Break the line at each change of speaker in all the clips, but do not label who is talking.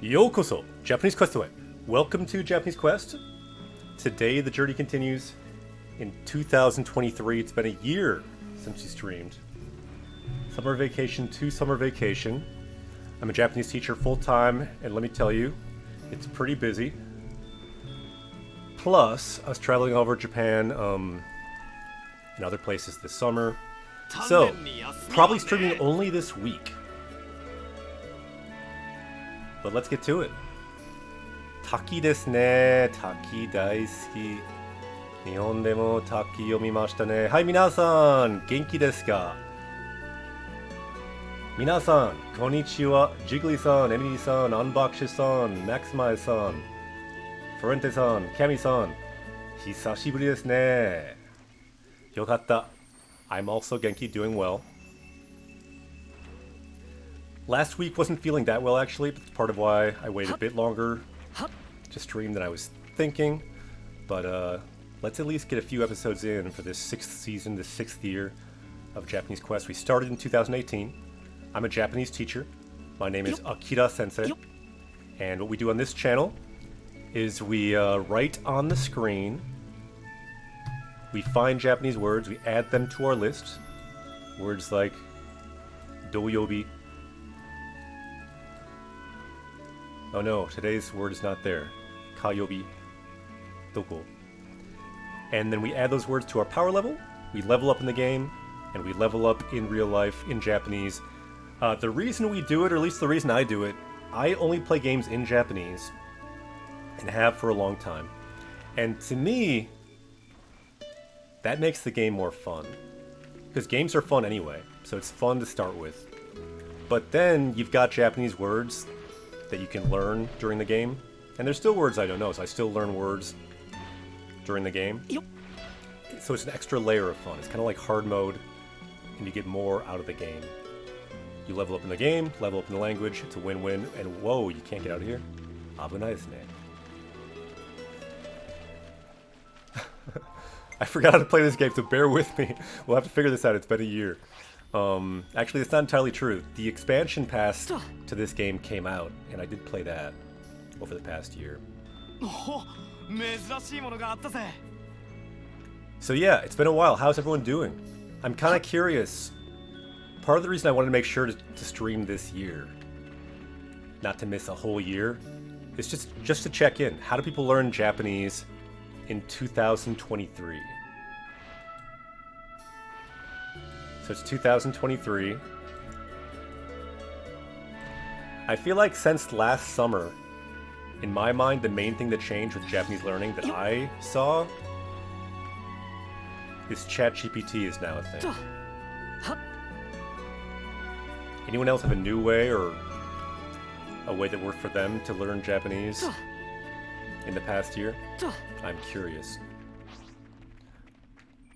Yokoso, Japanese Quest away. Welcome to Japanese Quest. Today the journey continues in 2023. It's been a year since we streamed. Summer vacation to summer vacation. I'm a Japanese teacher full-time, and let me tell you, it's pretty busy. Plus, I was traveling over Japan and other places this summer. So, probably streaming only this week. But let's get to it. Taki desu ne. Taki daisuki. Nihon demo taki yomimashita ne. Hi, minasan! Genki desu ka? Minasan, konnichiwa. Jiggly-san, Emily-san, Unboxer-san, Maximize-san, Ferente-san, Kami-san. Hisashiburi desu ne. Yokatta. I'm also Genki, doing well. Last week wasn't feeling that well, actually, but that's part of why I waited a bit longer to stream than I was thinking. But let's at least get a few episodes in for this 6th season, the 6th year of Japanese Quest. We started in 2018. I'm a Japanese teacher. My name is Akira Sensei. And what we do on this channel is we write on the screen. We find Japanese words, we add them to our list. Words like doyobi. Oh no, today's word is not there. Kayobi. Doko. And then we add those words to our power level. We level up in the game, and we level up in real life in Japanese. The reason we do it, or at least the reason I do it, I only play games in Japanese, and have for a long time. And to me, that makes the game more fun. Because games are fun anyway, so it's fun to start with. But then you've got Japanese words that you can learn during the game. And there's still words I don't know, so I still learn words during the game. So it's an extra layer of fun. It's kind of like hard mode, and you get more out of the game. You level up in the game, level up in the language, it's a win-win, and whoa, you can't get out of here? Abunai desu ne. I forgot how to play this game, so bear with me. We'll have to figure this out. It's been a year. Actually, it's not entirely true. The expansion pass to this game came out, and I did play that over the past year. So yeah, it's been a while. How's everyone doing? I'm kind of curious. Part of the reason I wanted to make sure to stream this year, not to miss a whole year, is just to check in. How do people learn Japanese in 2023? So it's 2023. I feel like since last summer, in my mind, the main thing that changed with Japanese learning that I saw is ChatGPT is now a thing. Anyone else have a new way or a way that worked for them to learn Japanese in the past year? I'm curious.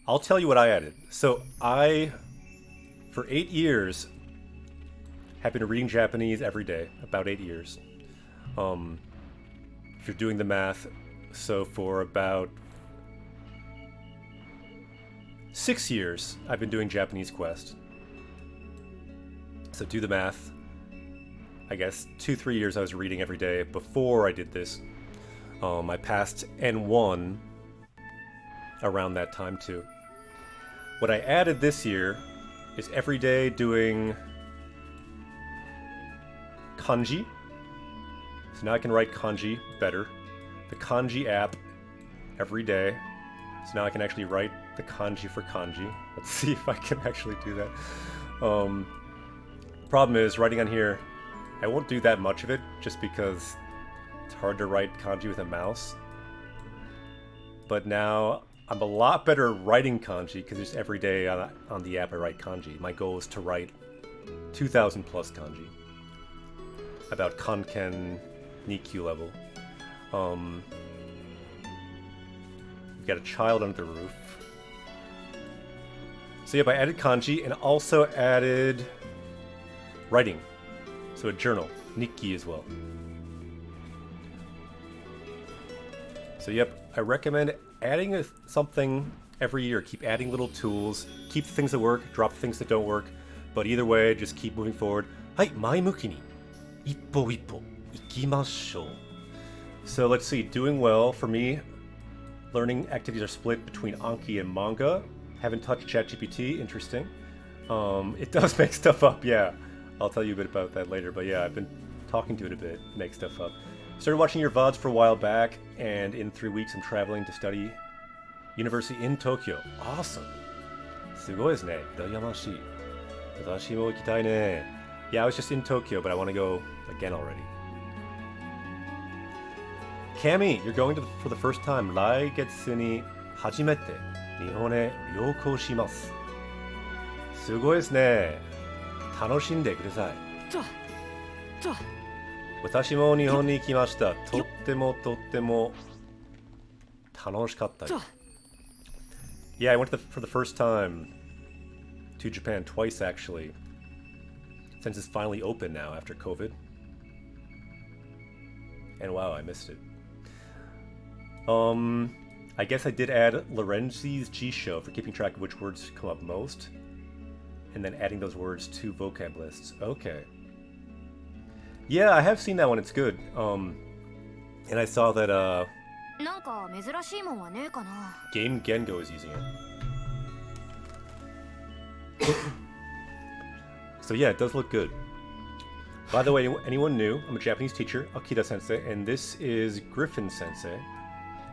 I'll tell you what I added. So for 8 years, have been reading Japanese every day, about 8 years. If you're doing the math, so for about 6 years, I've been doing Japanese Quest. So do the math. I guess 2-3 years I was reading every day before I did this. I passed N1 around that time too. What I added this year is every day doing kanji. So now I can write kanji better. The kanji app every day. So now I can actually write the kanji for kanji. Let's see if I can actually do that. Problem is, writing on here, I won't do that much of it just because it's hard to write kanji with a mouse. But now I'm a lot better at writing kanji because just every day on the app I write kanji. My goal is to write 2,000 plus kanji. About Kanken Nikyu level. We've got a child under the roof. So yep, I added kanji and also added writing. So a journal, Nikki as well. So yep, I recommend adding something every year. Keep adding little tools. Keep the things that work, drop the things that don't work. But either way, just keep moving forward. はい、前向きに。一歩一歩 ikimashou. So let's see, doing well for me. Learning activities are split between Anki and manga. Haven't touched ChatGPT, interesting. It does make stuff up, yeah. I'll tell you a bit about that later, but yeah, I've been talking to it a bit, make stuff up. Started watching your VODs for a while back, and in 3 weeks I'm traveling to study university in Tokyo. Awesome. すごいですね。羨ましい。私も行きたいね。Yeah, I was just in Tokyo, but I want to go again already. Cami, you're going for the first time. 来月に初めて日本へ旅行します。すごいですね。楽しんでください。私も日本に来ました。とっても楽しかったです。Yeah, I went for the first time to Japan twice actually, since it's finally open now after COVID. And wow, I missed it. I guess I did add Lorenzi's G-Show for keeping track of which words come up most, and then adding those words to vocab lists. Okay. Yeah, I have seen that one. It's good. And I saw that Game Gengo is using it. So yeah, it does look good. By the way, anyone new, I'm a Japanese teacher, Akira Sensei, and this is Griffin Sensei.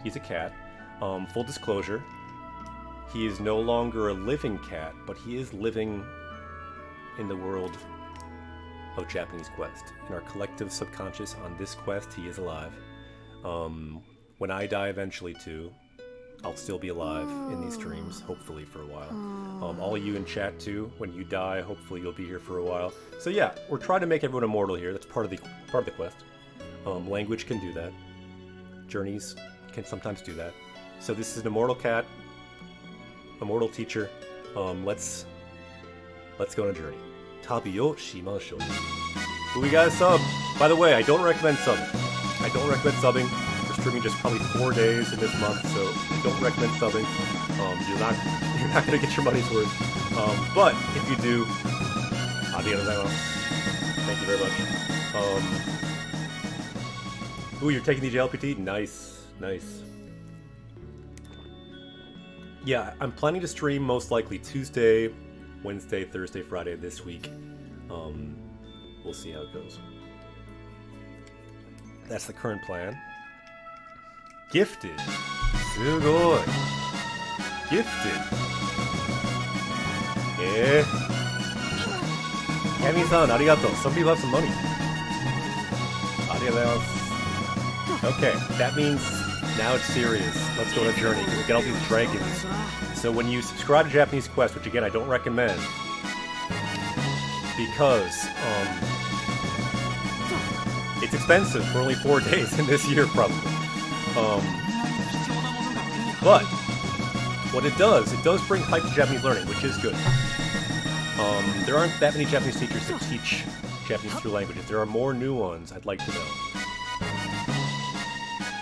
He's a cat. Full disclosure, he is no longer a living cat, but he is living in the world of Japanese Quest. In our collective subconscious on this quest, he is alive. When I die eventually too, I'll still be alive in these streams, hopefully for a while. All of you in chat too, when you die, hopefully you'll be here for a while. So yeah, we're trying to make everyone immortal here. That's part of the quest. Language can do that. Journeys can sometimes do that. So this is an immortal cat, immortal teacher. Let's go on a journey. Tabi o shimashou. Ooh, we got a sub. By the way, I don't recommend subbing. I don't recommend subbing. We're streaming just probably 4 days in this month, so I don't recommend subbing. You're not gonna get your money's worth. But if you do, arigatou. Thank you very much. Ooh, you're taking the JLPT? Nice. Yeah, I'm planning to stream most likely Tuesday, Wednesday, Thursday, Friday this week. We'll see how it goes. That's the current plan. Gifted. Sugoi. Gifted. Kami-san, arigato. Some people have some money. Arigatou. Okay, that means now it's serious. Let's go on a journey. We'll get all these dragons. So when you subscribe to Japanese Quest, which again I don't recommend, because it's expensive for only 4 days in this year probably. But what it does bring hype to Japanese learning, which is good. There aren't that many Japanese teachers that teach Japanese through languages. There are more new ones I'd like to know.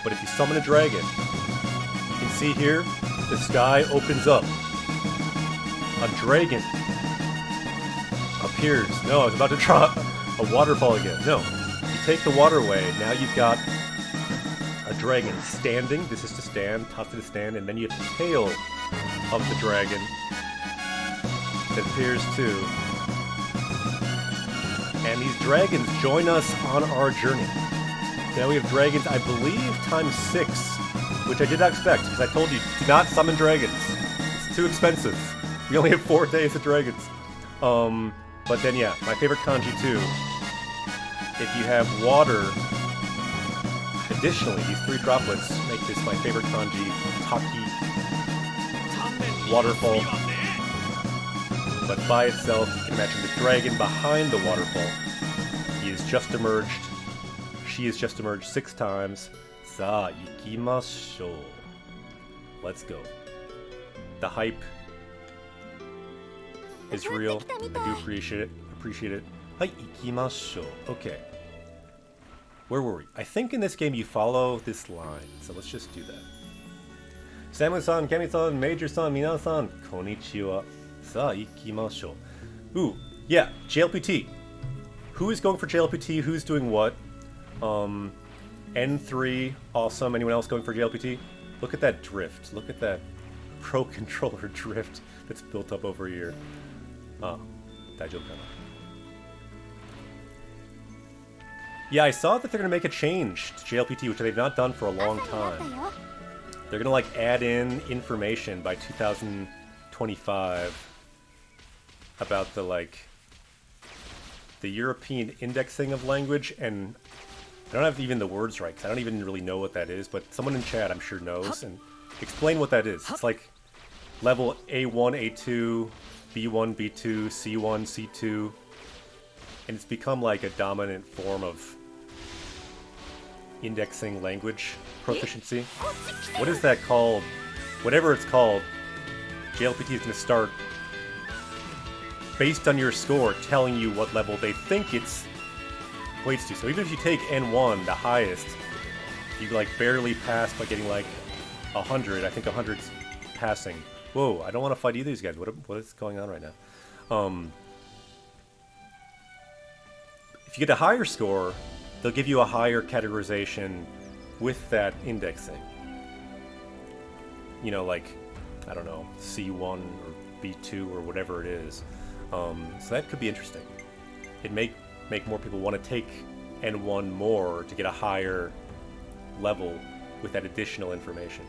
But if you summon a dragon, you can see here, the sky opens up. A dragon appears. No, I was about to draw a waterfall again. No, you take the water away, now you've got a dragon standing. This is to stand, top to stand, and then you have the tail of the dragon that appears too. And these dragons join us on our journey. Now we have dragons, I believe, times 6, which I did not expect, because I told you, do not summon dragons. It's too expensive. We only have 4 days of dragons. But then, yeah, my favorite kanji, too. If you have water, additionally, these 3 droplets make this my favorite kanji, Taki, waterfall. But by itself, you can imagine the dragon behind the waterfall. He has just emerged. She has just emerged 6 times. Sa ikimashou. Let's go. The hype is real. I do appreciate it. Hai ikimashou. Okay. Where were we? I think in this game you follow this line. So let's just do that. Samu-san, Kami-san, Major-san, Mina-san, konnichiwa. Sa ikimashou. Ooh, yeah, JLPT. Who is going for JLPT? Who's doing what? N3, awesome. Anyone else going for JLPT? Look at that drift. Look at that Pro Controller drift that's built up over here. Ah, daijoubu kana. Yeah, I saw that they're going to make a change to JLPT, which they've not done for a long time. They're going to, like, add in information by 2025 about the, like, the European indexing of language, and I don't have even the words right, because I don't even really know what that is, but someone in chat I'm sure knows, and explain what that is. It's like level A1, A2, B1, B2, C1, C2, and it's become like a dominant form of indexing language proficiency. What is that called? Whatever it's called, JLPT is going to start, based on your score, telling you what level they think it's equates to. So even if you take N1, the highest, you like barely pass by getting like 100. I think 100's passing. Whoa, I don't want to fight either of these guys. What is going on right now? If you get a higher score, they'll give you a higher categorization with that indexing. You know, like, I don't know, C1 or B2 or whatever it is. So that could be interesting. It'd make more people want to take N1 more to get a higher level with that additional information.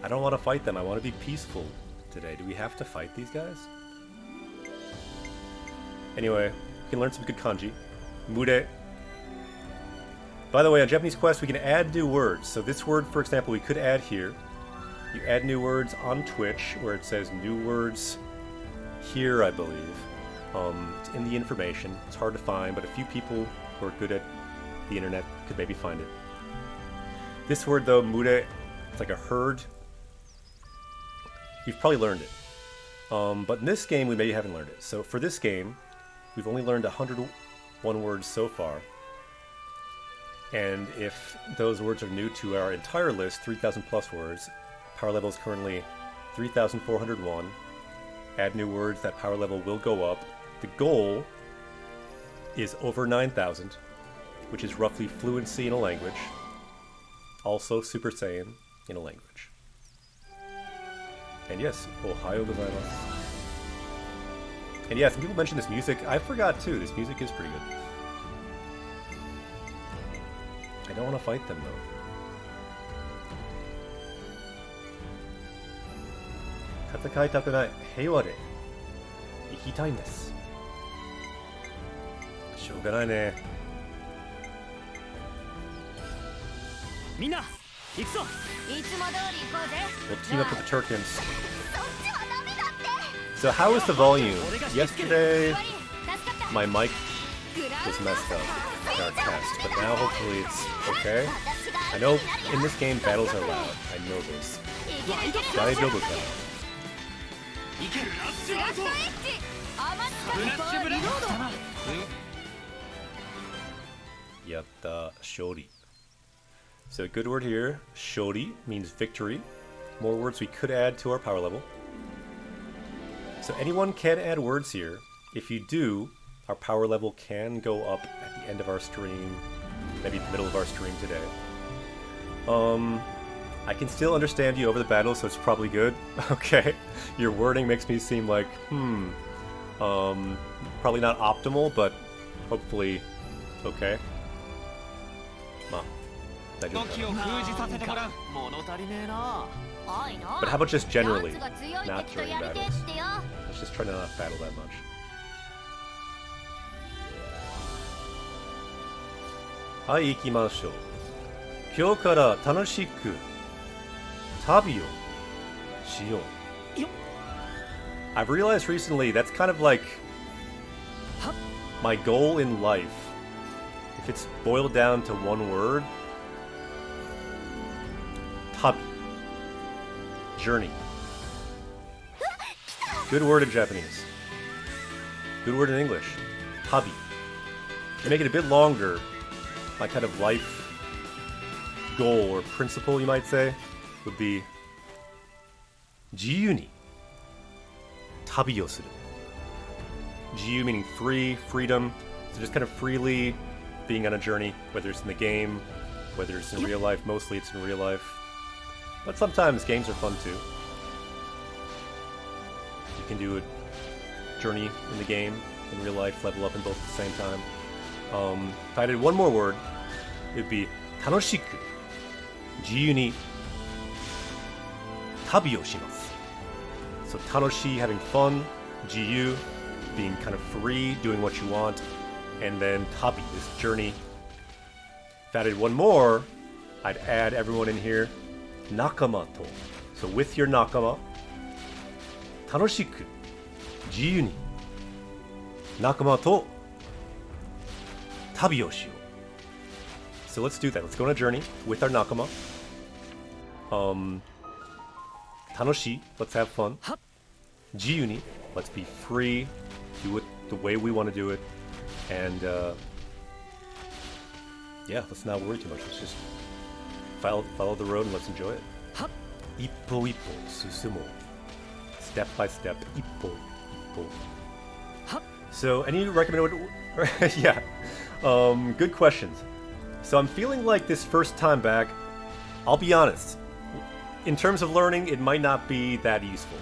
I don't want to fight them. I want to be peaceful today. Do we have to fight these guys? Anyway, we can learn some good kanji. Mure. By the way, on Japanese Quest, we can add new words. So this word, for example, we could add here. You add new words on Twitch, where it says new words here, I believe. It's in the information. It's hard to find, but a few people who are good at the internet could maybe find it. This word, though, mure, it's like a herd. You've probably learned it. But in this game, we maybe haven't learned it. So for this game, we've only learned 101 words so far. And if those words are new to our entire list, 3,000 plus words, power level is currently 3,401. Add new words, that power level will go up. The goal is over 9,000, which is roughly fluency in a language. Also Super Saiyan in a language. And yes, Ohayou gozaimasu. And yeah, some people mentioned this music. I forgot too, this music is pretty good. I don't want to fight them though. 戦いたくない。平和で生きたいんです。しょうがないね。みんな、行くぞ。いつも通り行こうぜ。We'll team up with the Turkins. So how is the volume? Yesterday, my mic was messed up in our test, but now hopefully it's okay. I know in this game battles are loud. I know this. Daijoubu kana? Yatta shori. So a good word here, shori, means victory. More words we could add to our power level. So anyone can add words here. If you do, our power level can go up at the end of our stream, maybe the middle of our stream today. I can still understand you over the battle, so it's probably good. Okay. Your wording makes me seem like, probably not optimal, but hopefully okay. But how about just generally, not during battles? Let's just try to not battle that much. Hai, ikimashou. Kyou kara tanushiku tabi o shiyou. I've realized recently that's kind of like my goal in life. If it's boiled down to one word, tabi. Journey. Good word in Japanese. Good word in English. Tabi. To make it a bit longer, my kind of life goal or principle, you might say, would be 自由に tabi o suru. 自由 meaning free, freedom. So just kind of freely being on a journey, whether it's in the game, whether it's in real life. Mostly it's in real life. But sometimes games are fun too. You can do a journey in the game, in real life, level up in both at the same time. If I did one more word, it would be 楽しく自由に旅をします. So 楽しい, having fun, 自由, being kind of free, doing what you want, and then tabi, this journey. If I added one more, I'd add everyone in here, nakama to. So with your nakama, 楽しく自由に仲間と旅をしよう. So let's do that. Let's go on a journey with our nakama. 楽しい, let's have fun. 自由に, let's be free, do it the way we want to do it. And yeah, let's not worry too much. Let's just follow the road and let's enjoy it. 一歩一歩進もう. Step by step, 一歩一歩. So, any recommended? Yeah, good questions. So I'm feeling like this first time back, I'll be honest, in terms of learning, it might not be that useful.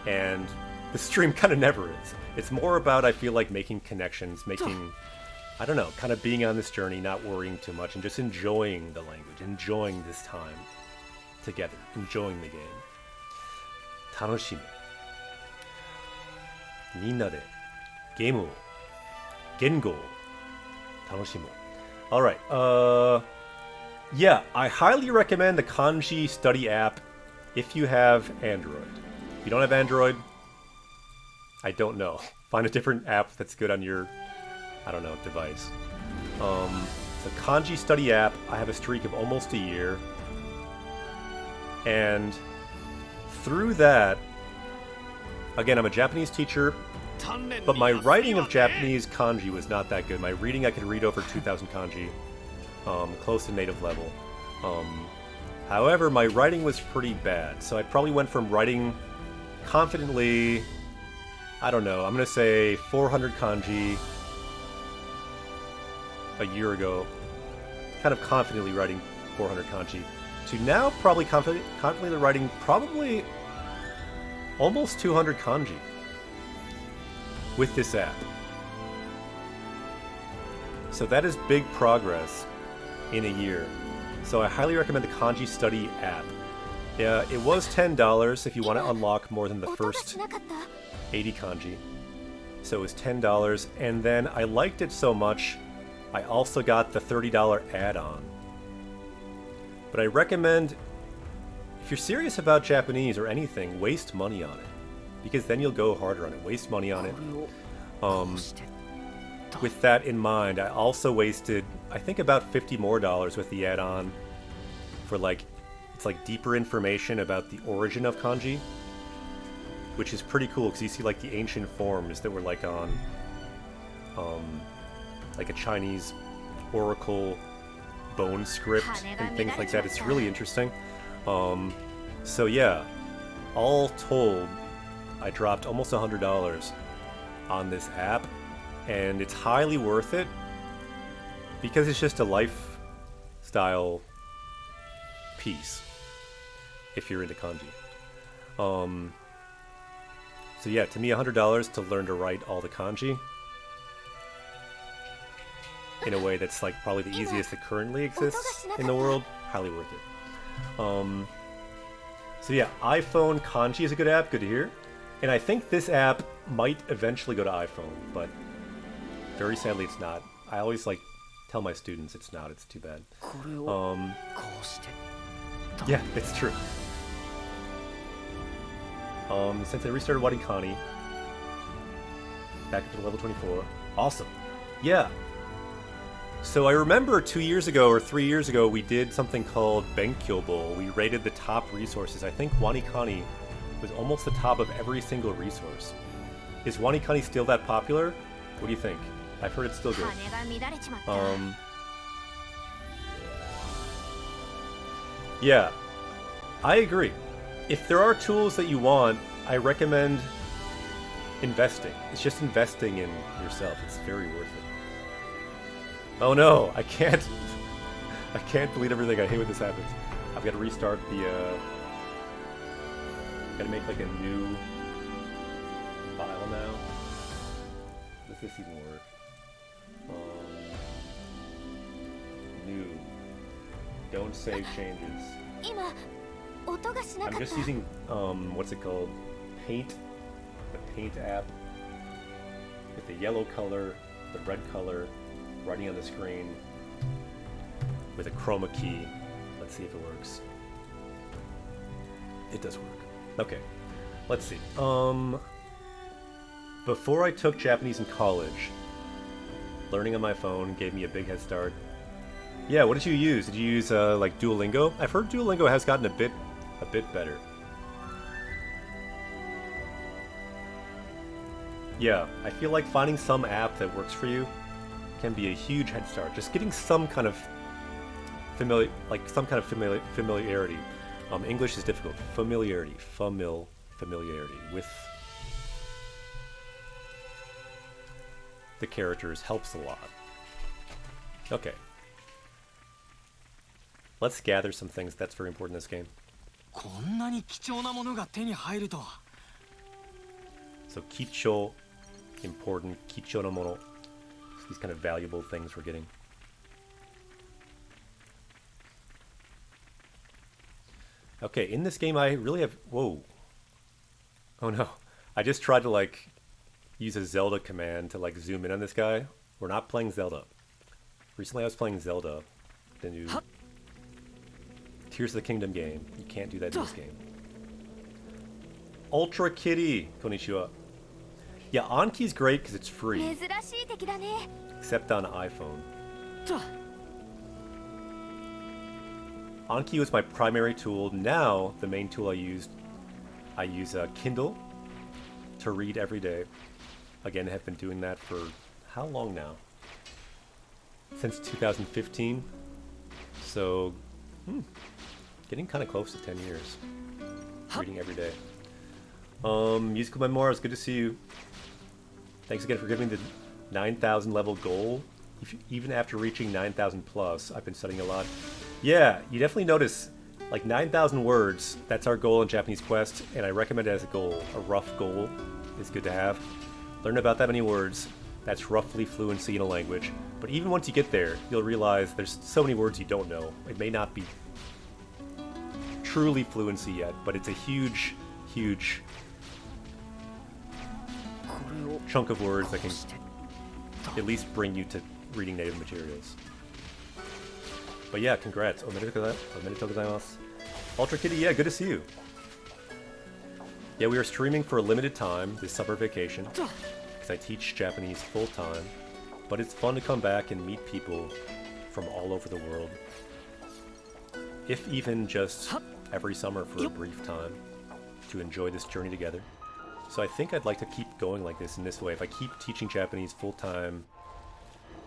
And the stream kind of never is. It's more about, I feel like, making connections, I don't know, kind of being on this journey, not worrying too much, and just enjoying the language, enjoying this time together, enjoying the game. 楽しめ. みんなでゲームを言語を楽しもう. Alright, yeah, I highly recommend the kanji study app if you have Android. If you don't have Android, I don't know. Find a different app that's good on your, I don't know, device. The kanji study app, I have a streak of almost a year. And through that, again, I'm a Japanese teacher, but my writing of Japanese kanji was not that good. My reading, I could read over 2,000 kanji, close to native level. However, my writing was pretty bad, so I probably went from writing confidently, I don't know, I'm going to say 400 kanji a year ago, kind of confidently writing 400 kanji, to now probably confidently writing probably almost 200 kanji with this app. So that is big progress in a year. So I highly recommend the Kanji Study app. It was $10 if you want to unlock more than the first 80 kanji. So it was $10, and then I liked it so much, I also got the $30 add-on. But I recommend, if you're serious about Japanese or anything, waste money on it. Because then you'll go harder on it. Waste money on it. With that in mind, I also wasted, I think, about $50 more with the add-on for, like, it's like deeper information about the origin of kanji, which is pretty cool because you see like the ancient forms that were like on like a Chinese oracle bone script and things like that. It's really interesting. So yeah, all told, I dropped almost $100 on this app, and it's highly worth it because it's just a lifestyle piece if you're into kanji. So yeah, to me, $100 to learn to write all the kanji in a way that's like probably the easiest that currently exists in the world. Highly worth it. So yeah, iPhone kanji is a good app. Good to hear. And I think this app might eventually go to iPhone, but very sadly it's not. I always like tell my students it's not. It's too bad. Yeah, it's true. Since I restarted Warikani back up to level 24. Awesome. Yeah. So I remember 2 years ago or 3 years ago we did something called Benkyo Bowl. We rated the top resources. I think Warikani was almost the top of every single resource. Is Warikani still that popular? What do you think? I've heard it's still good. Yeah, I agree. If there are tools that you want, I recommend investing. It's just investing in yourself. It's very worth it. Oh no, I can't. I can't delete everything. I hate when this happens. I've got to restart the. Gotta make like a new file now. Does this even work? New. Don't save changes. I'm just using what's it called? Paint. The Paint app. With the yellow color, the red color, writing on the screen with a chroma key. Let's see if it works. It does work. Okay. Let's see. Before I took Japanese in college, learning on my phone gave me a big head start. Yeah, what did you use? Did you use like Duolingo? I've heard Duolingo has gotten a bit better. Yeah, I feel like finding some app that works for you can be a huge head start. Just getting some kind of familiarity. English is difficult. Familiarity with the characters helps a lot. Okay. Let's gather some things. That's very important in this game. So kicho, important. Kicho no mono. These kind of valuable things we're getting. Okay, in this game I really have... Whoa. Oh no. I just tried to like use a Zelda command to like zoom in on this guy. We're not playing Zelda. Recently I was playing Zelda. The new Tears of the Kingdom game. You can't do that in this game. Ultra Kitty! Konnichiwa. Yeah, Anki's great because it's free. Except on iPhone. Anki was my primary tool. Now, the main tool I use Kindle to read every day. Again, I have been doing that for how long now? Since 2015. So, getting kind of close to 10 years. Reading every day. Musical Memoirs, good to see you. Thanks again for giving the 9,000 level goal. Even after reaching 9,000 plus, I've been studying a lot. Yeah, you definitely notice, like 9,000 words, that's our goal in Japanese Quest, and I recommend it as a goal. A rough goal is good to have. Learn about that many words, that's roughly fluency in a language. But even once you get there, you'll realize there's so many words you don't know. It may not be truly fluency yet, but it's a huge, huge chunk of words that can at least bring you to reading native materials. But yeah, congrats. Omedetou gozaimasu. Ultra Kitty, yeah, good to see you. Yeah, we are streaming for a limited time this summer vacation because I teach Japanese full-time, but it's fun to come back and meet people from all over the world. If even just every summer for a brief time to enjoy this journey together. So I think I'd like to keep going like this in this way. If I keep teaching Japanese full-time...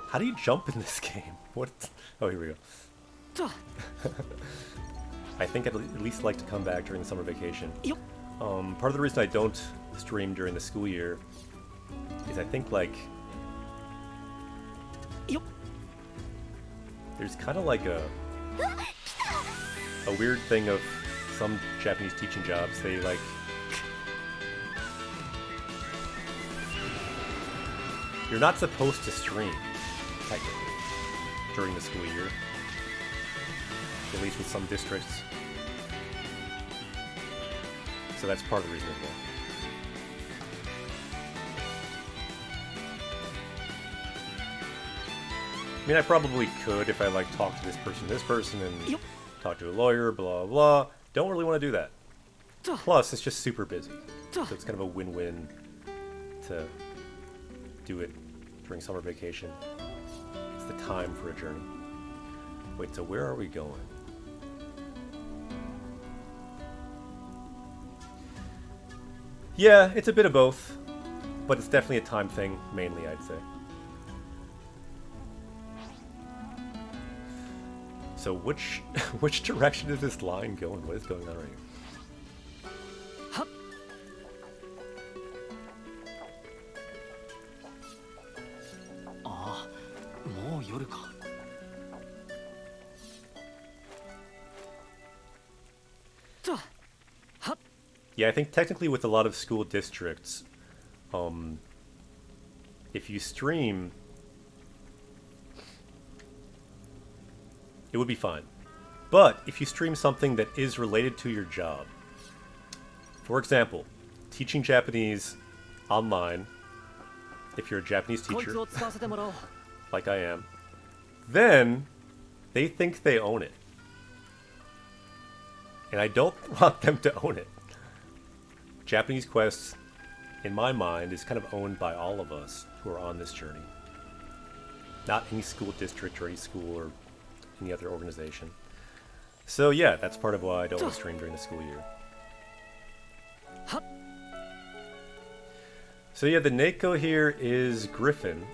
How do you jump in this game? What? Oh, here we go. I think I'd at least like to come back during the summer vacation. Part of the reason I don't stream during the school year is I think like... There's kind of like a weird thing of some Japanese teaching jobs. They like... You're not supposed to stream, technically, during the school year. At least with some districts. So that's part of the reason as well. I mean, I probably could if I like talk to this person, and talk to a lawyer, blah, blah. Don't really want to do that. Plus, it's just super busy. So it's kind of a win-win to do it during summer vacation. It's the time for a journey. Wait, so where are we going? Yeah, it's a bit of both, but it's definitely a time thing, mainly, I'd say. So which direction is this line going? What is going on right here?
夜か。
Yeah, I think technically with a lot of school districts, if you stream, it would be fine. But if you stream something that is related to your job, for example, teaching Japanese online, if you're a Japanese teacher, like I am, then they think they own it. And I don't want them to own it. Japanese Quest, in my mind, is kind of owned by all of us who are on this journey. Not any school district or any school or any other organization. So yeah, that's part of why I don't want to stream during the school year. So yeah, the Neko here is Griffin.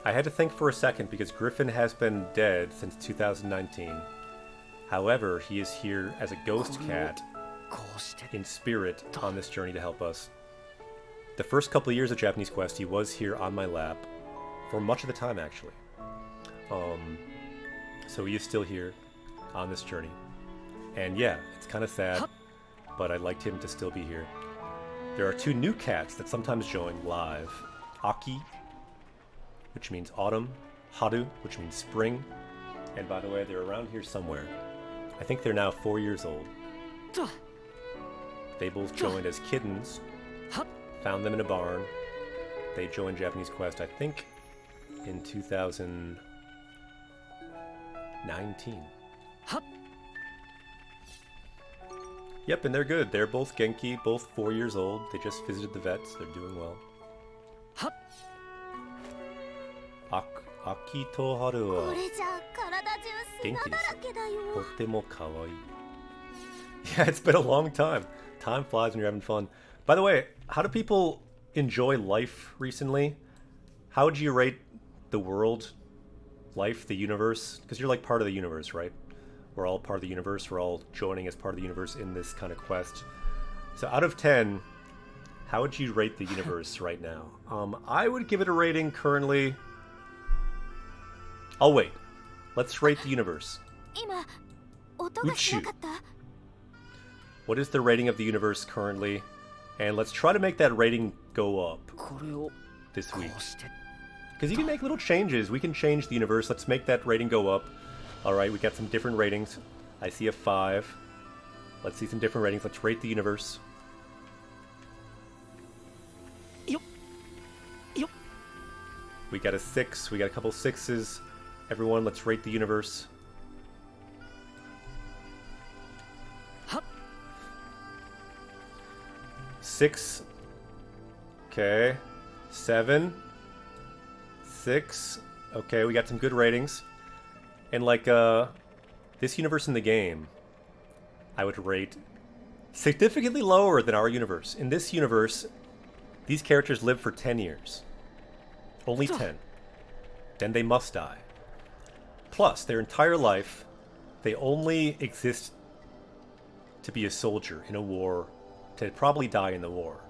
I had to think for a second because Griffin has been dead since 2019. However, he is here as a ghost cat in spirit on this journey to help us. The first couple of years of Japanese Quest, he was here on my lap for much of the time, actually. So he is still here on this journey. And yeah, it's kind of sad, but I'd like him to still be here. There are two new cats that sometimes join live. Aki, which means autumn, Haru, which means spring. And by the way, they're around here somewhere. I think they're now 4 years old. They both joined as kittens. Found them in a barn. They joined Japanese Quest, I think, in 2019. Yep, and they're good. They're both Genki, both 4 years old. They just visited the vets. They're doing well. Aki to Haru wa genki desu. Totemo kawaii. Yeah, it's been a long time. Time flies when you're having fun. By the way, how do people enjoy life recently? How would you rate the world, life, the universe? Because you're like part of the universe, right? We're all part of the universe. We're all joining as part of the universe in this kind of quest. So out of 10, how would you rate the universe right now? I would give it a rating currently... Oh wait, let's rate the universe. Uchu. What is the rating of the universe currently? And let's try to make that rating go up this week. Because you can make little changes. We can change the universe. Let's make that rating go up. Alright, we got some different ratings. I see a 5. Let's see some different ratings. Let's rate the universe. We got a 6. We got a couple 6s. Everyone, let's rate the universe. Six. Okay. 7. 6. Okay, we got some good ratings. And like, this universe in the game, I would rate significantly lower than our universe. In this universe, these characters live for 10 years. Only 10. Then they must die. Plus, their entire life, they only exist to be a soldier in a war, to probably die in the war.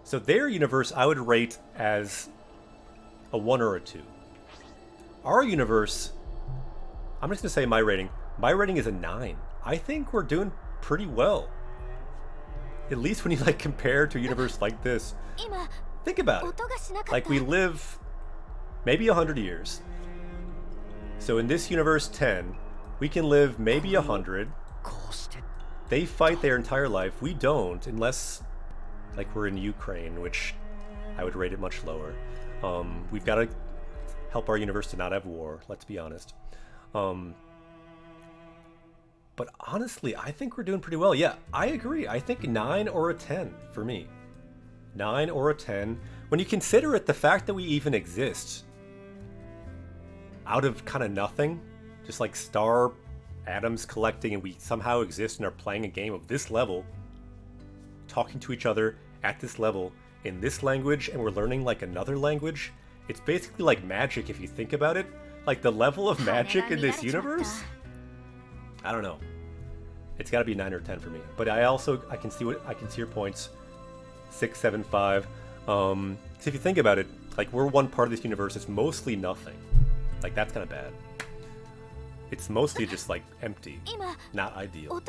So their universe I would rate as a 1 or a 2. Our universe, I'm just going to say my rating is a 9. I think we're doing pretty well. At least when you like compare to a universe like this. Think about it. Like we live maybe 100 years. So in this universe 10, we can live maybe 100. They fight their entire life. We don't, unless like we're in Ukraine, which I would rate it much lower. We've got to help our universe to not have war, let's be honest. But honestly, I think we're doing pretty well. Yeah, I agree. I think 9 or a 10 for me. 9 or a 10. When you consider it, the fact that we even exist out of kind of nothing, just like star atoms collecting, and we somehow exist and are playing a game of this level, talking to each other at this level in this language, and we're learning like another language. It's basically like magic if you think about it. Like the level of magic in this universe, I don't know. It's got to be 9 or 10 for me. But I can see your points. 6, 7, 5. So if you think about it, Like, we're one part of this universe. It's mostly nothing. Like, that's kind of bad. It's mostly just, like, empty. Not ideal.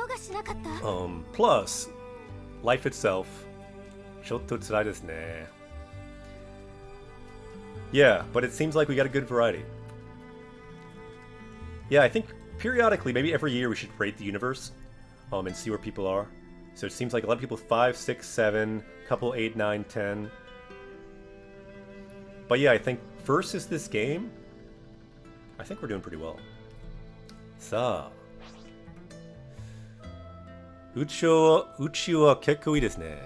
Plus, life itself. ちょっと辛いですね. Yeah, but it seems like we got a good variety. Yeah, I think periodically, maybe every year, we should rate the universe and see where people are. So it seems like a lot of people 5, 6, 7, couple 8, 9, 10. But yeah, I think versus this game, I think we're doing pretty well. さあ。宇宙は結構いいですね。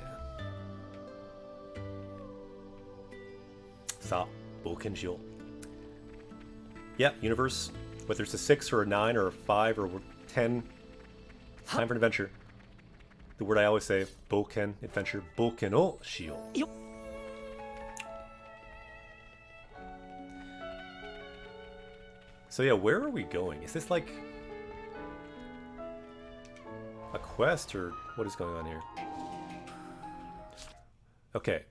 さあ、冒険しよう。Yeah, universe. Whether it's a 6 or a 9 or a 5 or 10, it's time for an adventure. The word I always say, 冒険, adventure, 冒険をしよう. So yeah, where are we going? Is this like a quest or what is going on here? Okay,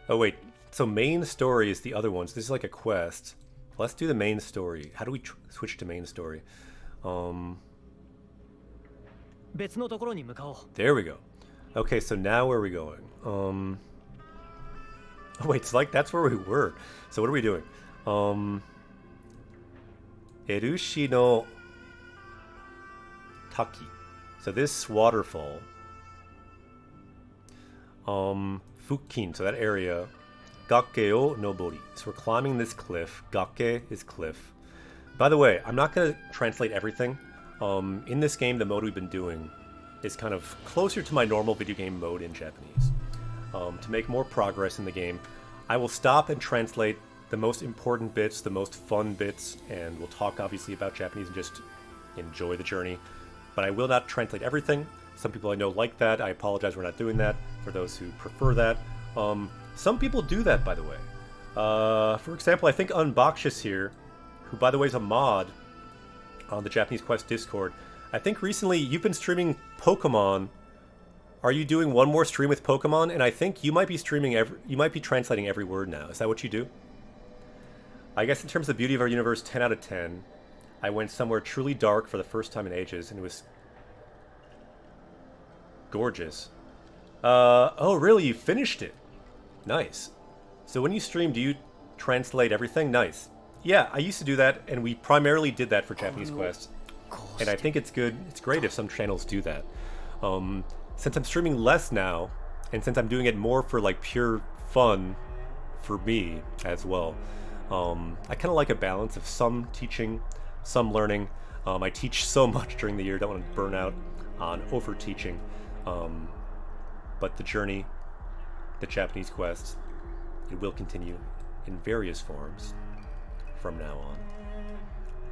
oh wait, so main story is the other ones. This is like a quest. Let's do the main story. How do we switch to main story? There we go. Okay, so now where are we going? Oh wait, it's like that's where we were. So what are we doing? Erushi no Taki. So this waterfall. Fukin, so that area. Gake o nobori. So we're climbing this cliff. Gake is cliff. By the way, I'm not going to translate everything. In this game, the mode we've been doing is kind of closer to my normal video game mode in Japanese. To make more progress in the game, I will stop and translate the most important bits, the most fun bits, and we'll talk obviously about Japanese and just enjoy the journey. But I will not translate everything. Some people I know like that. I apologize we're not doing that for those who prefer that. Some people do that, by the way. For example, I think Unboxious here, who by the way is a mod on the Japanese Quest Discord, I think recently you've been streaming Pokemon. Are you doing one more stream with Pokemon? And I think you might be streaming you might be translating every word now. Is that what you do? I guess in terms of the beauty of our universe, 10 out of 10. I went somewhere truly dark for the first time in ages, and it was gorgeous. Oh really? You finished it? Nice. So when you stream, do you translate everything? Nice. Yeah, I used to do that, and we primarily did that for Japanese Quest. And I think it's good, it's great if some channels do that. Since I'm streaming less now, and since I'm doing it more for like pure fun for me as well, I kind of like a balance of some teaching, some learning. I teach so much during the year, don't want to burn out on over teaching. But the journey, the Japanese Quest, it will continue in various forms from now on.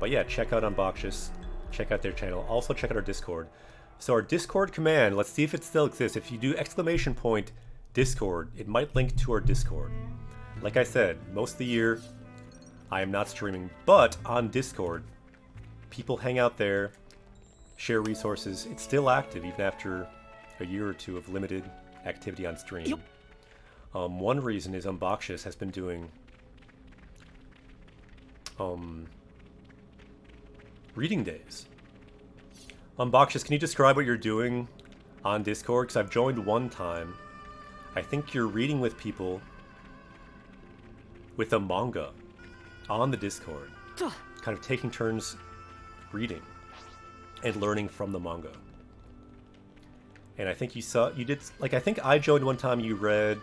But yeah, check out Unboxious. Check out their channel. Also check out our Discord. So our Discord command, let's see if it still exists. If you do !Discord, it might link to our Discord. Like I said, most of the year, I am not streaming. But on Discord, people hang out there, share resources. It's still active even after a year or two of limited activity on stream. Yep. One reason is Unboxious has been doing reading days. Unboxious, can you describe what you're doing on Discord? Because I've joined one time. I think you're reading with people with a manga on the Discord. Kind of taking turns reading and learning from the manga. And I think you did, like I think I joined one time you read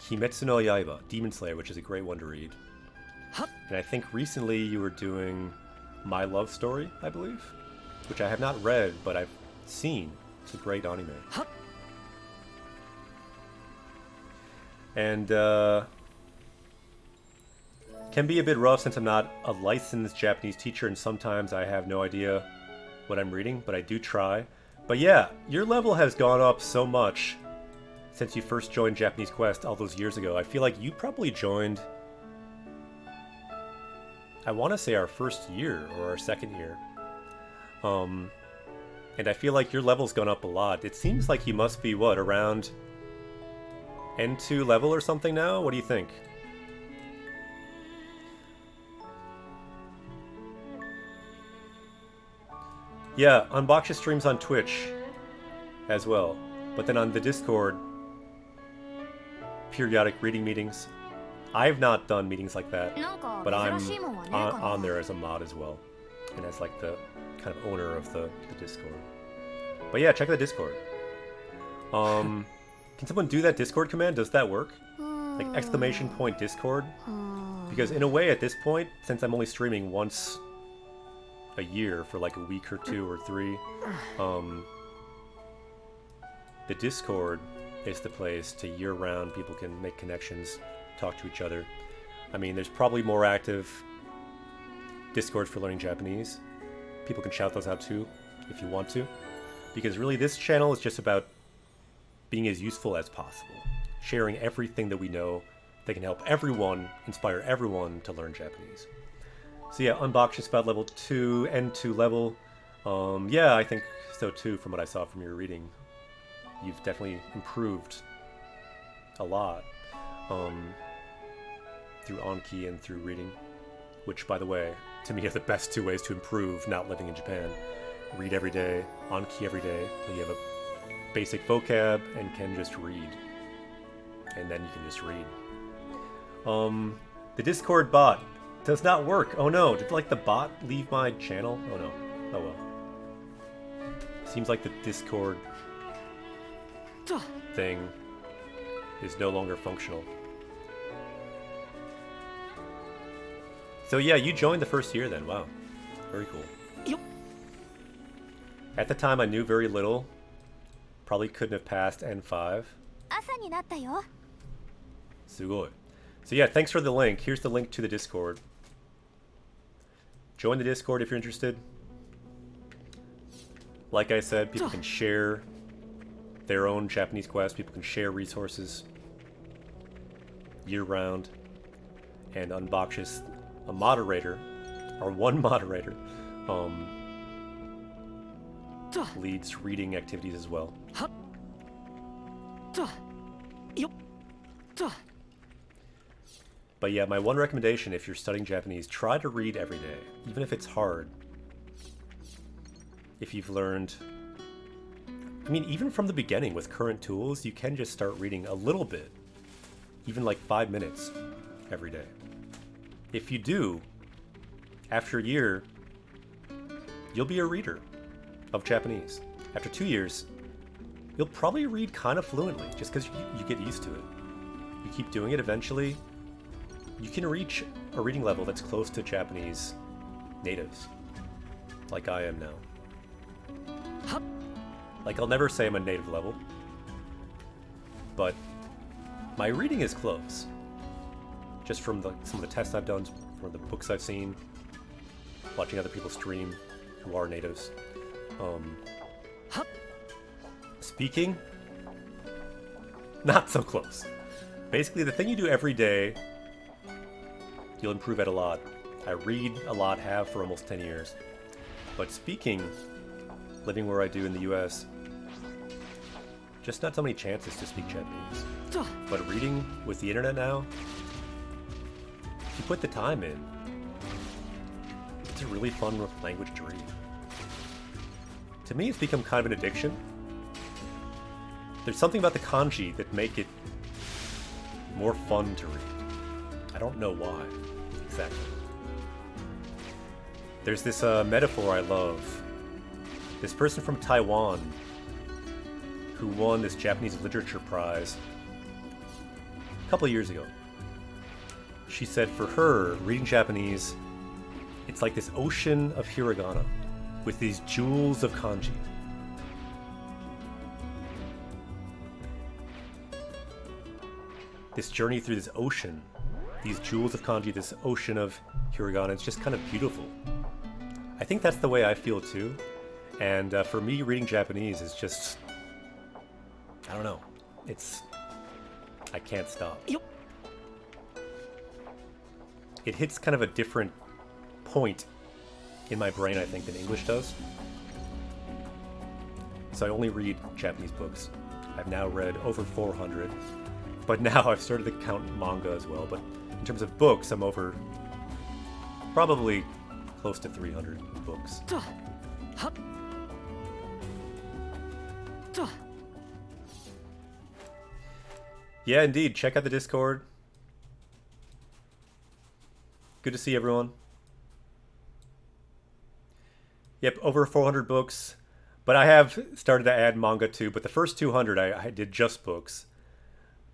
Kimetsu no Yaiba, Demon Slayer, which is a great one to read. And I think recently you were doing My Love Story, I believe, which I have not read, but I've seen. It's a great anime. And can be a bit rough since I'm not a licensed Japanese teacher, and sometimes I have no idea what I'm reading, but I do try. But yeah, your level has gone up so much since you first joined Japanese Quest all those years ago. I feel like you probably joined, I want to say our first year or our second year. And I feel like your level's gone up a lot. It seems like you must be, what, around N2 level or something now? What do you think? Yeah, Unboxer streams on Twitch as well. But then on the Discord, periodic reading meetings. I've not done meetings like that, but I'm on there as a mod as well. And as like the kind of owner of the Discord. But yeah, check out the Discord. Can someone do that Discord command? Does that work? Like !Discord? Because in a way at this point, since I'm only streaming once a year for like a week or 2 or 3, the Discord is the place to year-round people can make connections, talk to each other. I mean, there's probably more active Discords for learning Japanese. People can shout those out too, if you want to. Because really, this channel is just about being as useful as possible. Sharing everything that we know that can help everyone, inspire everyone to learn Japanese. So yeah, Unbox is about level 2, N2 level. Yeah, I think so too, from what I saw from your reading. You've definitely improved a lot through Anki and through reading. Which, by the way, to me are the best 2 ways to improve not living in Japan. Read every day, Anki every day, till you have a basic vocab and can just read. And then you can just read. The Discord bot does not work. Oh no, did like the bot leave my channel? Oh no. Oh well. Seems like the Discord thing is no longer functional. So yeah, you joined the first year then. Wow. Very cool. Yep. At the time I knew very little. Probably couldn't have passed N5. Sugoi. So yeah, thanks for the link. Here's the link to the Discord. Join the Discord if you're interested. Like I said, people can share their own Japanese quests. People can share resources year-round. And Unboxious, a moderator, or one moderator, leads reading activities as well. But yeah, my one recommendation if you're studying Japanese, try to read every day, even if it's hard. If you've learned... I mean, even from the beginning with current tools, you can just start reading a little bit. Even like 5 minutes every day. If you do, after a year, you'll be a reader of Japanese. After 2 years, you'll probably read kind of fluently, just because you get used to it. You keep doing it, eventually, you can reach a reading level that's close to Japanese natives, like I am now. Like, I'll never say I'm a native level, but my reading is close. Just from some of the tests I've done, from the books I've seen, watching other people stream who are natives. Speaking, not so close. Basically, the thing you do every day, you'll improve at a lot. I read a lot, have for almost 10 years. But speaking, living where I do in the US, just not so many chances to speak Japanese. But reading with the internet now, if you put the time in, it's a really fun language to read. To me, it's become kind of an addiction. There's something about the kanji that make it more fun to read. I don't know why, exactly. There's this metaphor I love. This person from Taiwan who won this Japanese literature prize a couple of years ago. She said for her, reading Japanese, it's like this ocean of hiragana with these jewels of kanji. This journey through this ocean, these jewels of kanji, this ocean of hiragana, it's just kind of beautiful. I think that's the way I feel too. And for me, reading Japanese is just... I don't know. I can't stop. It hits kind of a different point in my brain, I think, than English does. So I only read Japanese books. I've now read over 400, but now I've started to count manga as well. But in terms of books, I'm over probably close to 300 books. Yeah, indeed. Check out the Discord. Good to see everyone. Yep, over 400 books. But I have started to add manga too. But the first 200, I did just books.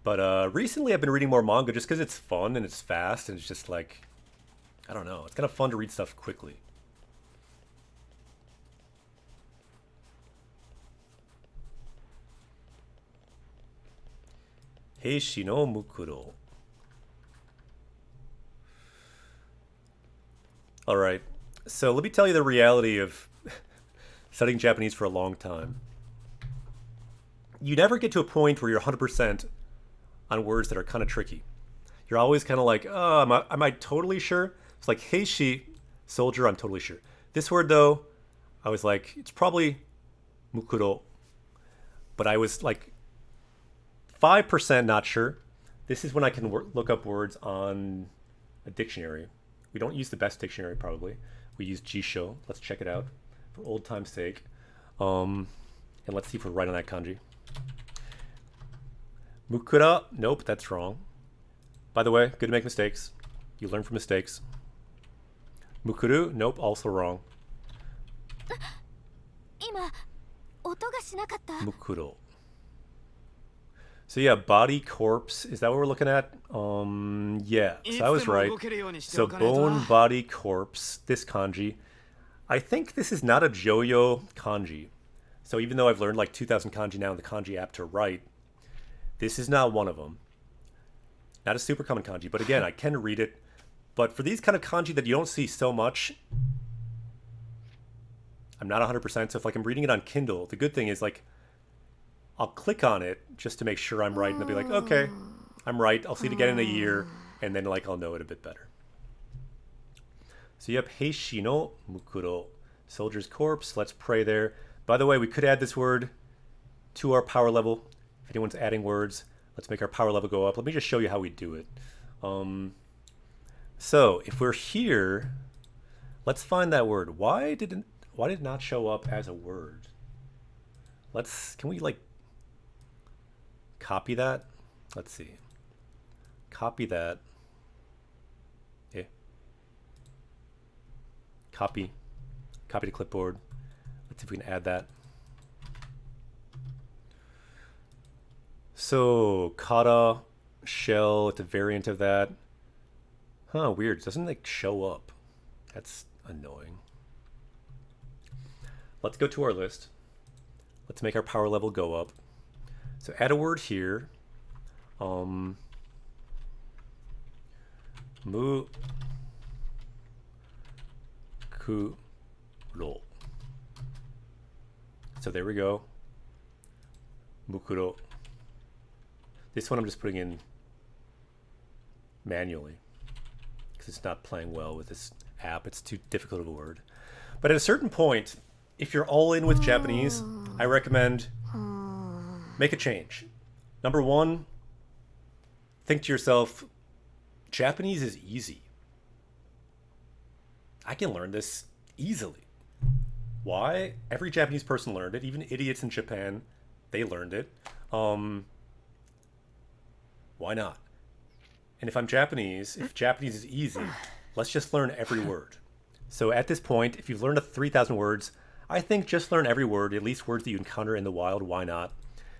But recently I've been reading more manga just because it's fun and it's fast. And it's just like, I don't know. It's kind of fun to read stuff quickly. Heishi no Mukuro. Alright, so let me tell you the reality of studying Japanese for a long time. You never get to a point where you're 100% on words that are kind of tricky. You're always kind of like, oh, am I totally sure? It's like Heishi, soldier, I'm totally sure. This word though, I was like, it's probably Mukuro. But I was like 5% not sure. This is when I can look up words on a dictionary. We don't use the best dictionary probably. We use Jisho. Let's check it out for old time's sake. And let's see if we're right on that kanji. Mukura, nope, that's wrong. By the way, good to make mistakes. You learn from mistakes. Mukuru, nope, also wrong. Mukuro. So yeah, body, corpse, is that what we're looking at? Yeah, so I was right. So bone, body, corpse, this kanji. I think this is not a Joyo kanji. So even though I've learned like 2,000 kanji now in the kanji app to write, this is not one of them. Not a super common kanji, but again, I can read it. But for these kind of kanji that you don't see so much, I'm not 100%. So if like I'm reading it on Kindle, the good thing is like, I'll click on it just to make sure I'm right, and I'll be like, okay, I'm right. I'll see it again in a year, and then like I'll know it a bit better. So yep, Heishi no Mukuro, soldier's corpse. Let's pray there. By the way, we could add this word to our power level. If anyone's adding words, let's make our power level go up. Let me just show you how we do it. So if we're here, let's find that word. Why did it not show up as a word? Can we like copy that? Let's see. Copy that. Yeah. Copy to clipboard. Let's see if we can add that. So kata, shell, it's a variant of that. Huh, weird. It doesn't like show up. That's annoying. Let's go to our list. Let's make our power level go up. So add a word here. Mukuro. So there we go. Mukuro. This one I'm just putting in manually because it's not playing well with this app. It's too difficult of a word. But at a certain point, if you're all in with Japanese, I recommend make a change. Number one, think to yourself, Japanese is easy. I can learn this easily. Why? Every Japanese person learned it. Even idiots in Japan, they learned it. Why not? And if I'm Japanese, if Japanese is easy, let's just learn every word. So at this point, if you've learned 3,000 words, I think just learn every word, at least words that you encounter in the wild. Why not?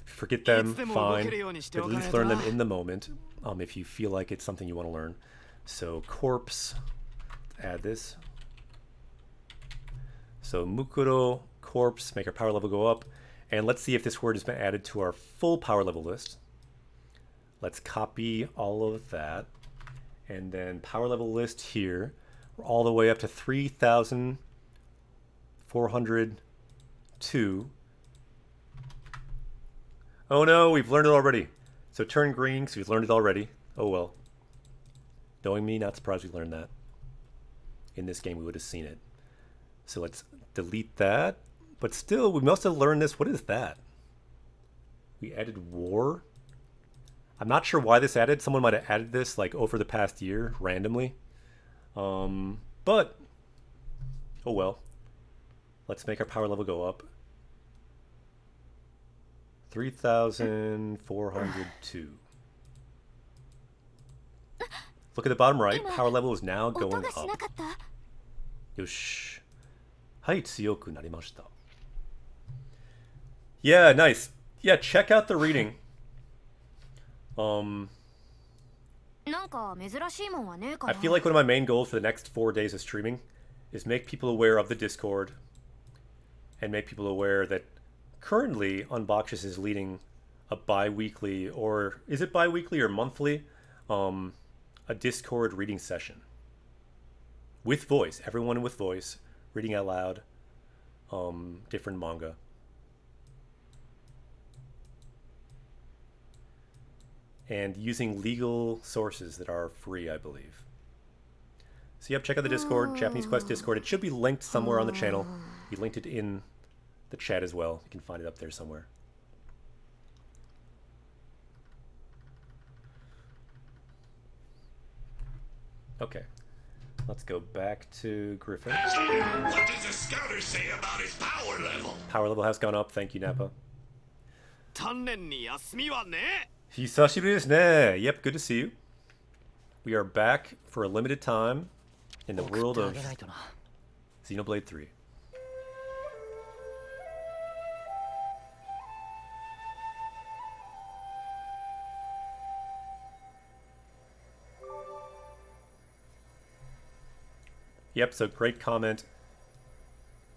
If you forget them, fine. But at least learn them in the moment if you feel like it's something you want to learn. So corpse, add this. So mukuro, corpse, make our power level go up. And let's see if this word has been added to our full power level list. Let's copy all of that. And then power level list here. We're all the way up to 3,402. Oh no, we've learned it already. So turn green because we've learned it already. Oh well. Knowing me, not surprised we learned that. In this game, we would have seen it. So let's delete that. But still, we must have learned this. What is that? We added war? I'm not sure why this added. Someone might have added this like over the past year randomly. But oh well. Let's make our power level go up. 3,402. Look at the bottom right. Power level is now going up. Yosh. Hai, tsuyoku narimashita. Yeah, nice. Yeah, check out the reading. I feel like one of my main goals for the next 4 days of streaming is make people aware of the Discord and make people aware that currently Unboxes is leading a bi-weekly, or is it bi-weekly or monthly, a Discord reading session with voice, everyone with voice, reading out loud, different manga. And using legal sources that are free, I believe. So yep, check out the Discord, Japanese Quest Discord. It should be linked somewhere on the channel. We linked it in the chat as well. You can find it up there somewhere. Okay, let's go back to Griffin.
What does the scouter say about his power level?
Power level has gone up. Thank you, Nappa. Hisashiburi desu ne. Yep, good to see you. We are back for a limited time in the world of Xenoblade 3. Yep, so great comment.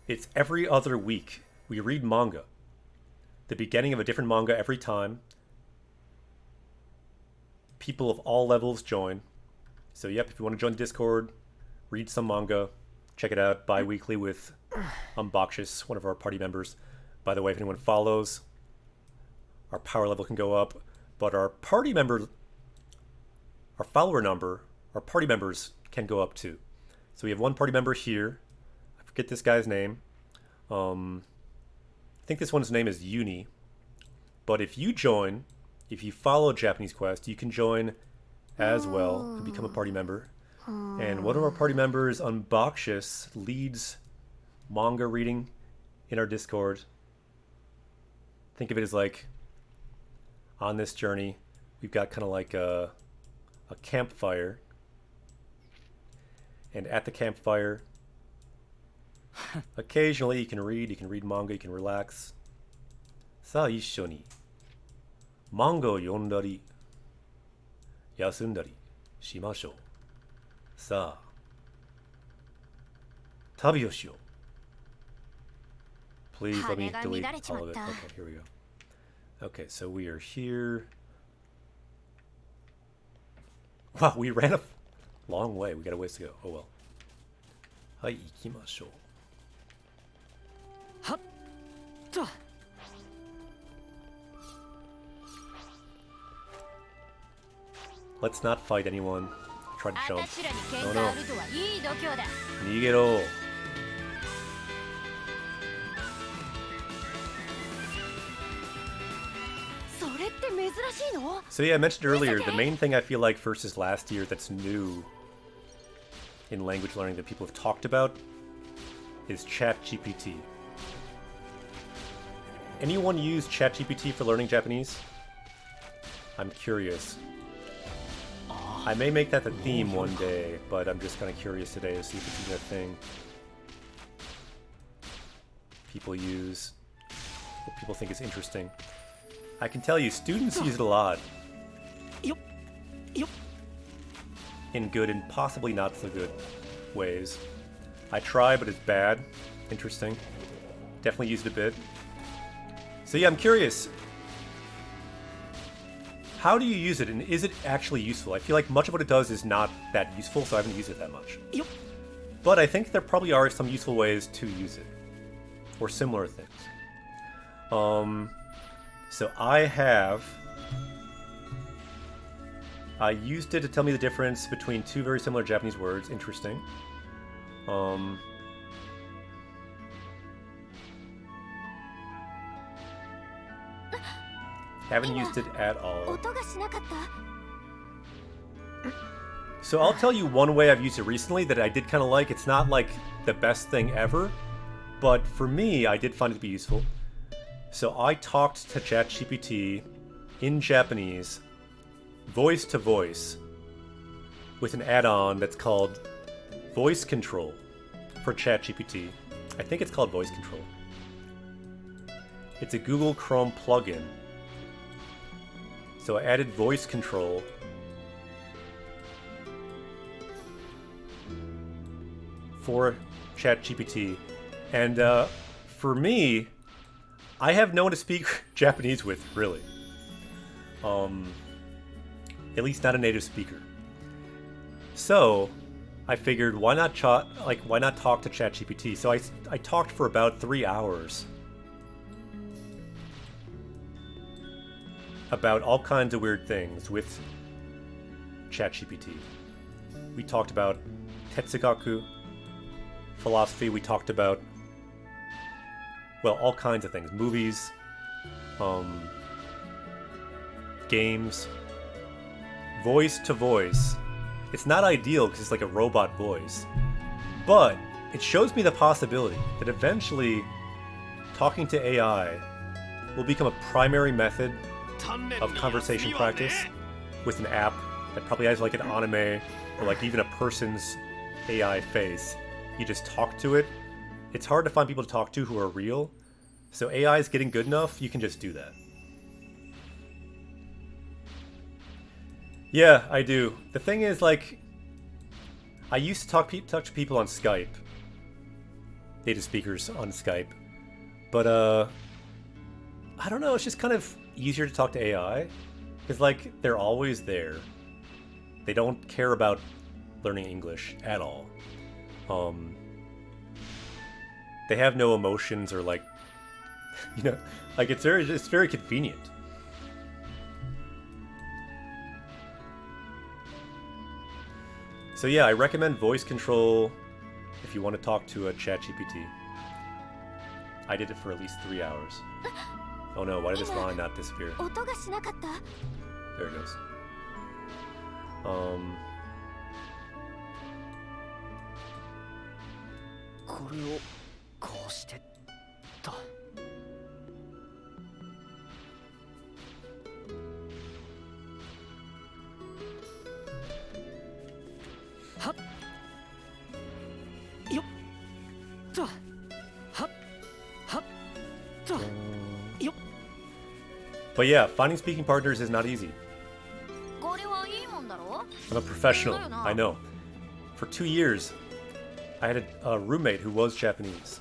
It's every other week. We read manga. The beginning of a different manga every time. People of all levels join. So yep, if you want to join the Discord, read some manga, check it out bi-weekly with Unboxes, one of our party members. By the way, if anyone follows, our power level can go up, but our party member, our follower number, our party members can go up too. So we have one party member here. I forget this guy's name. I think this one's name is Uni. But if you join, if you follow Japanese Quest, you can join as well and become a party member. And one of our party members, Unboxes, leads manga reading in our Discord. Think of it as like, on this journey, we've got kind of like a campfire. And at the campfire, occasionally you can read manga, you can relax. Sa issho ni manga o yondari yasundari shimashou. Sa tabi o shiyou. Please let me delete all of it. Okay, here we go. Okay, so we are here. Wow, we ran a long way. We got a ways to go. Oh well. Hai, ikimashou. Let's not fight anyone. Try to jump. Oh no. Nigero. So yeah, I mentioned earlier, the main thing I feel like versus last year that's new in language learning that people have talked about is ChatGPT. Anyone use ChatGPT for learning Japanese? I'm curious. I may make that the theme one day, but I'm just kind of curious today to see if it's even a thing people use, what people think is interesting. I can tell you, students use it a lot. In good and possibly not so good ways. I try, but it's bad. Interesting. Definitely used it a bit. So yeah, I'm curious. How do you use it, and is it actually useful? I feel like much of what it does is not that useful, so I haven't used it that much. But I think there probably are some useful ways to use it. Or similar things. So I used it to tell me the difference between two very similar Japanese words. Interesting. Haven't used it at all.
音がしなかった。
So I'll tell you one way I've used it recently that I did kind of like. It's not like the best thing ever, but for me, I did find it to be useful. So I talked to ChatGPT in Japanese, voice to voice, with an add-on that's called Voice Control for ChatGPT. I think it's called Voice Control. It's a Google Chrome plugin. So I added Voice Control for ChatGPT, and for me, I have no one to speak Japanese with, really. At least not a native speaker. So I figured, why not talk to ChatGPT? So I talked for about 3 hours about all kinds of weird things with ChatGPT. We talked about Tetsugaku, philosophy. We talked about, well, all kinds of things. Movies, games, voice to voice. It's not ideal because it's like a robot voice, but it shows me the possibility that eventually talking to AI will become a primary method of conversation practice with an app that probably has like an anime or like even a person's AI face. You just talk to it. It's hard to find people to talk to who are real, so AI is getting good enough, you can just do that. Yeah, I do. The thing is, like, I used to talk to people on Skype, native speakers on Skype, but I don't know, it's just kind of easier to talk to AI, because, like, they're always there. They don't care about learning English at all. They have no emotions or like, you know, like it's very convenient. So yeah, I recommend voice control if you want to talk to a ChatGPT. I did it for at least 3 hours. Oh no, why did this line not disappear?
音がしなかった。
There it goes.
これをこうしてと。はっよっとはっはっとよっ。
But yeah, finding speaking partners is not easy.
これはいいもんだろ。
I'm a professional, I know. For 2 years, I had a roommate who was Japanese.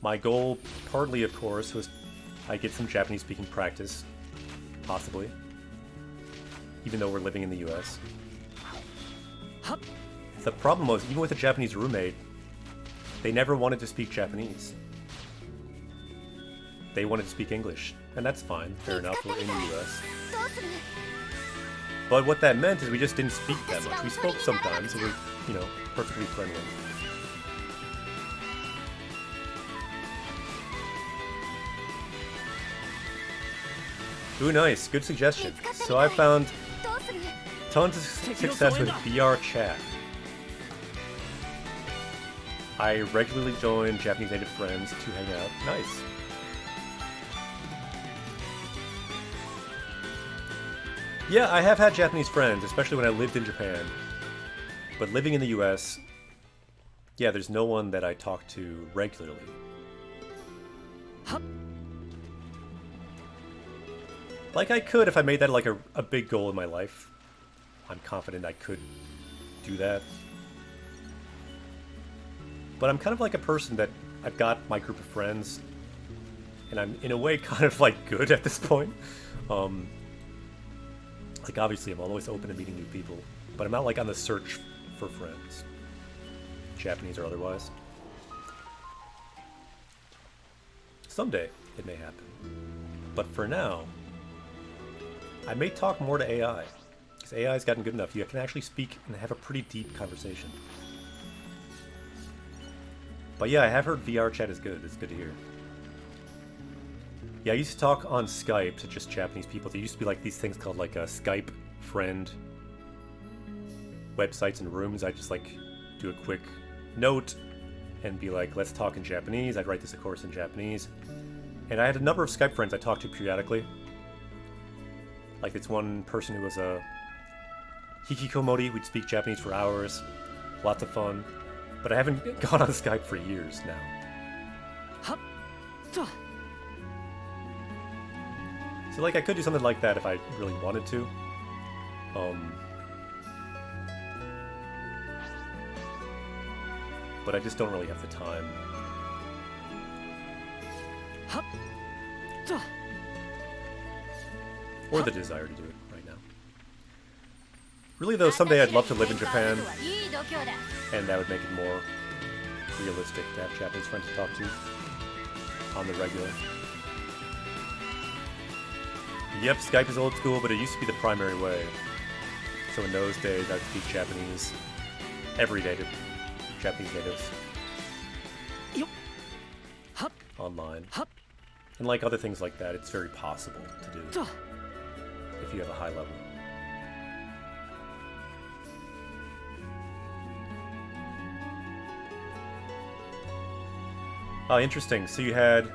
My goal, partly of course, was I get some Japanese speaking practice, possibly, even though we're living in the US. The problem was, even with a Japanese roommate, they never wanted to speak Japanese. They wanted to speak English, and that's fine, fair enough, we're in the US.
どうする？
But what that meant is we just didn't speak that much. We spoke sometimes, and we, you know, perfectly friendly. Ooh, nice. Good suggestion. So I found
どうする？
tons of success with VR chat. I regularly join Japanese native friends to hang out. Nice. Yeah, I have had Japanese friends, especially when I lived in Japan. But living in the US, yeah, there's no one that I talk to regularly. Like I could if I made that like a big goal in my life. I'm confident I could do that. But I'm kind of like a person that I've got my group of friends, and I'm in a way kind of like good at this point. Like obviously I'm always open to meeting new people, but I'm not like on the search for friends, Japanese or otherwise. Someday it may happen, but for now, I may talk more to AI, because AI has gotten good enough. You can actually speak and have a pretty deep conversation. But yeah, I have heard VR chat is good. It's good to hear. Yeah, I used to talk on Skype to just Japanese people. There used to be like these things called like a Skype friend websites and rooms. I just like do a quick note and be like, let's talk in Japanese. I'd write this, of course, in Japanese. And I had a number of Skype friends I talked to periodically. Like this one person who was a hikikomori. We'd speak Japanese for hours. Lots of fun. But I haven't gone on Skype for years now. So like I could do something like that if I really wanted to. But I just don't really have the time. Or the desire to do it right now. Really though, someday I'd love to live in Japan, and that would make it more realistic to have Japanese friends to talk to on the regular. Yep, Skype is old school, but it used to be the primary way. So in those days, I'd speak Japanese every day to Japanese natives. Online. And like other things like that, it's very possible to do if you have a high level. Oh, interesting. So you had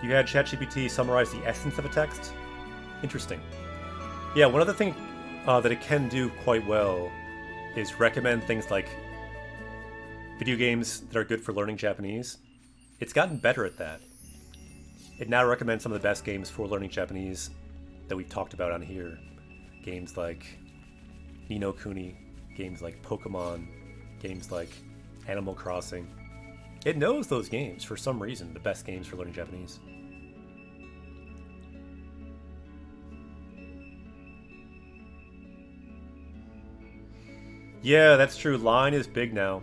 ChatGPT summarize the essence of a text? Interesting. Yeah, one other thing that it can do quite well is recommend things like video games that are good for learning Japanese. It's gotten better at that. It now recommends some of the best games for learning Japanese that we've talked about on here. Games like Ni no Kuni, games like Pokemon, games like Animal Crossing. It knows those games, for some reason, the best games for learning Japanese. Yeah, that's true. Line is big now.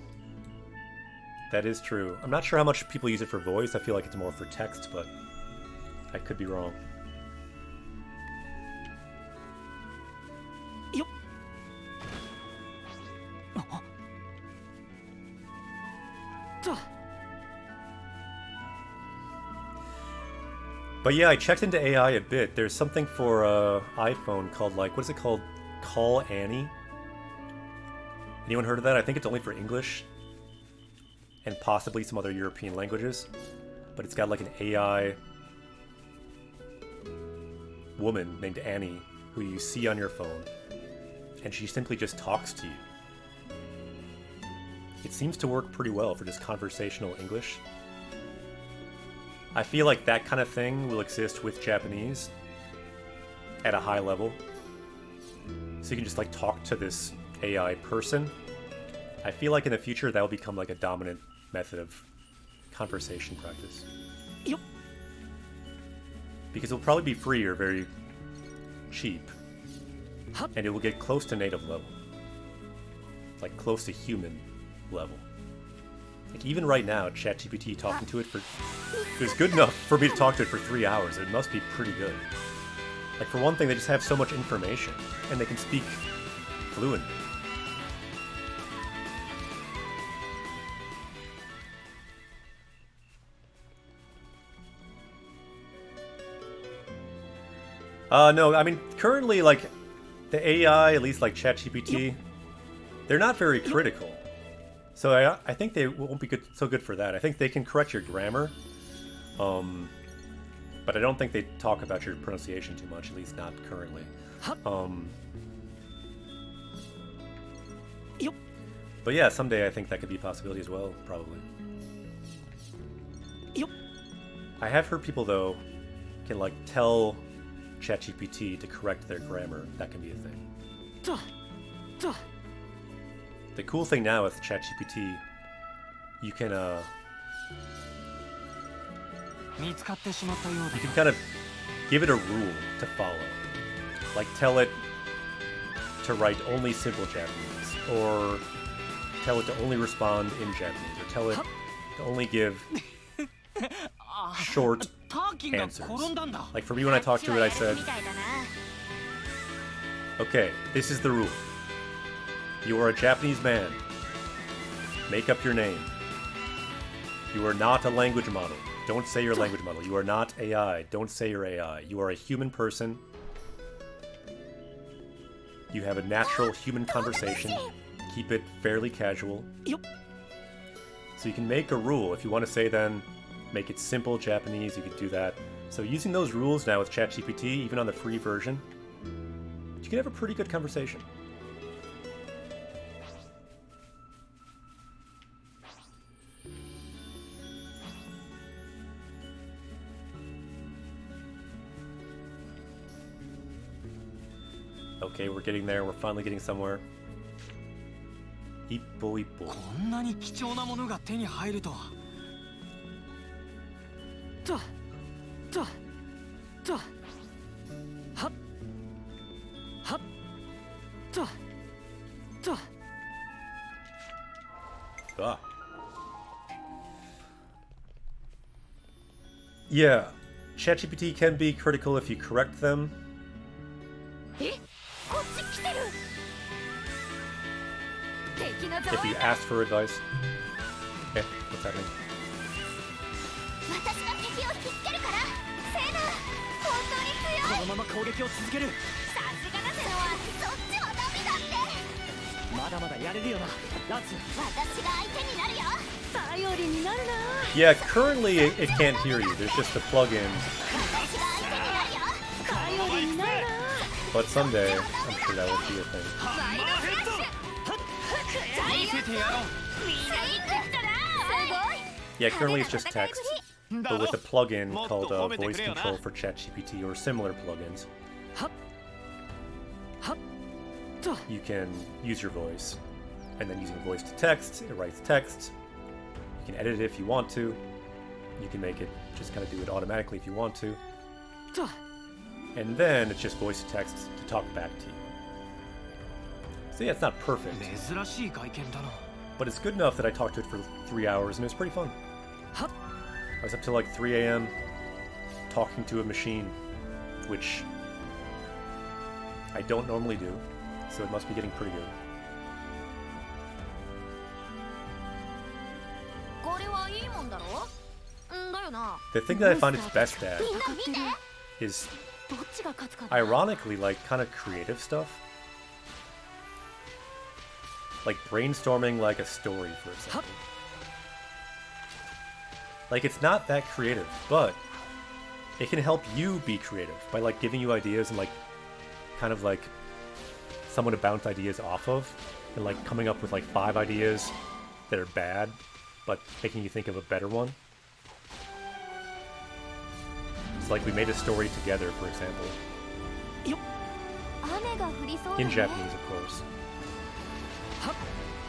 That is true. I'm not sure how much people use it for voice. I feel like it's more for text, but I could be wrong.
Yup.
But yeah, I checked into AI a bit. There's something for iPhone called, like, what is it called? Call Annie? Anyone heard of that? I think it's only for English and possibly some other European languages. But it's got like an AI woman named Annie who you see on your phone, and she simply just talks to you. It seems to work pretty well for just conversational English. I feel like that kind of thing will exist with Japanese at a high level. So you can just like talk to this AI person. I feel like in the future that will become like a dominant method of conversation practice.
Yep.
Because it'll probably be free or very cheap. And it will get close to native level. Like close to human level. Like even right now, ChatGPT talking to it is good enough for me to talk to it for 3 hours. It must be pretty good. Like for one thing, they just have so much information, and they can speak fluently. No, I mean, currently, like, the AI, at least like ChatGPT, they're not very critical. So I think they won't be so good for that. I think they can correct your grammar, but I don't think they talk about your pronunciation too much, at least not currently. But yeah, someday I think that could be a possibility as well, probably. I have heard people, though, can, like, tell ChatGPT to correct their grammar. That can be a thing. The cool thing now with ChatGPT, you can kind of give it a rule to follow. Like tell it to write only simple Japanese, or tell it to only respond in Japanese, or tell it to only give short answers. Like for me, when I talked to it, I said, okay, this is the rule. You are a Japanese man. Make up your name. You are not a language model. Don't say you're a language model. You are not AI. Don't say you're AI. You are a human person. You have a natural human conversation. Keep it fairly casual. So you can make a rule. If you want to say then, make it simple Japanese, you could do that. So using those rules now with ChatGPT, even on the free version, you can have a pretty good conversation. Okay, we're getting there. We're finally getting somewhere. Ippo ippo.
こんなに貴重なものが手に入るとは。とはっと
Ah. Yeah, ChatGPT can be critical if you correct them.
え、こっち来てる。敵の
If you ask for advice. Okay, what's happening?
私が敵を引きつけるから。セナ、本当に強い。
このまま攻撃を続ける。
さすがだセナは、そっちはダメだって。
まだまだやれるよな、ラツ。
私が相手になるよ。頼りになるな。
Yeah, currently it can't hear you. There's just a plugin.
私が相手になるよ。頼りになるな。
But someday, I'm sure that will be a thing.
ワイドフラッシュ。
見せてやろう。
みんな行くから。すごい。
Yeah, currently it's just text, but with a plugin called Voice Control for ChatGPT or similar plugins,
はっと
you can use your voice, and then using voice to text, it writes text. You can edit it if you want to. You can make it just kind of do it automatically if you want to.
と
And then it's just voice to text to talk back to you. So yeah, it's not perfect,
珍しい外見だな。
but it's good enough that I talked to it for 3 hours and it was pretty fun.
はっ
I was up till like 3 a.m. talking to a machine, which I don't normally do, so it must be getting pretty good.
これはいいもんだろ。んだよな。
The thing that I find it's best at
みんな見て。
is
どっちが勝つか。
ironically like kind of creative stuff. Like brainstorming like a story, for example. Like it's not that creative, but it can help you be creative by like giving you ideas and like kind of like someone to bounce ideas off of and like coming up with like 5 ideas that are bad but making you think of a better one. It's like we made a story together, for example.
雨が降りそうだね。
In Japanese, of course.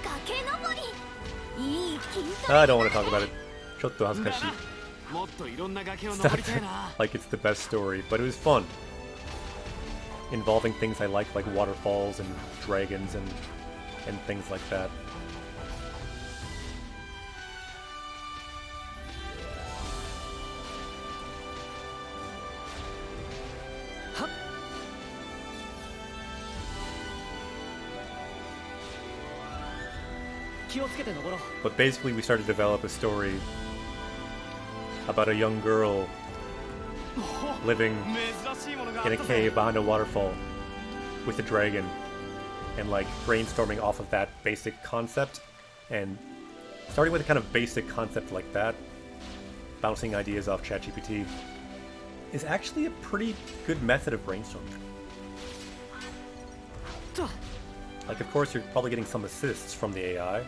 崖登り。いい筋トレ。
I don't want to talk about it. ちょっと恥ずかしい。
もっといろんな崖を
It's
登
not
りたいな。
like it's the best story, but it was fun. Involving things I like waterfalls and dragons and things like that. But basically we started to develop a story about a young girl living
珍しいものがあ
in
っ
a
た
cave
ぜ。
behind a waterfall with a dragon and like brainstorming off of that basic concept and starting with a kind of basic concept like that, bouncing ideas off ChatGPT is actually a pretty good method of brainstorming. Like, of course, you're probably getting some assists from the AI,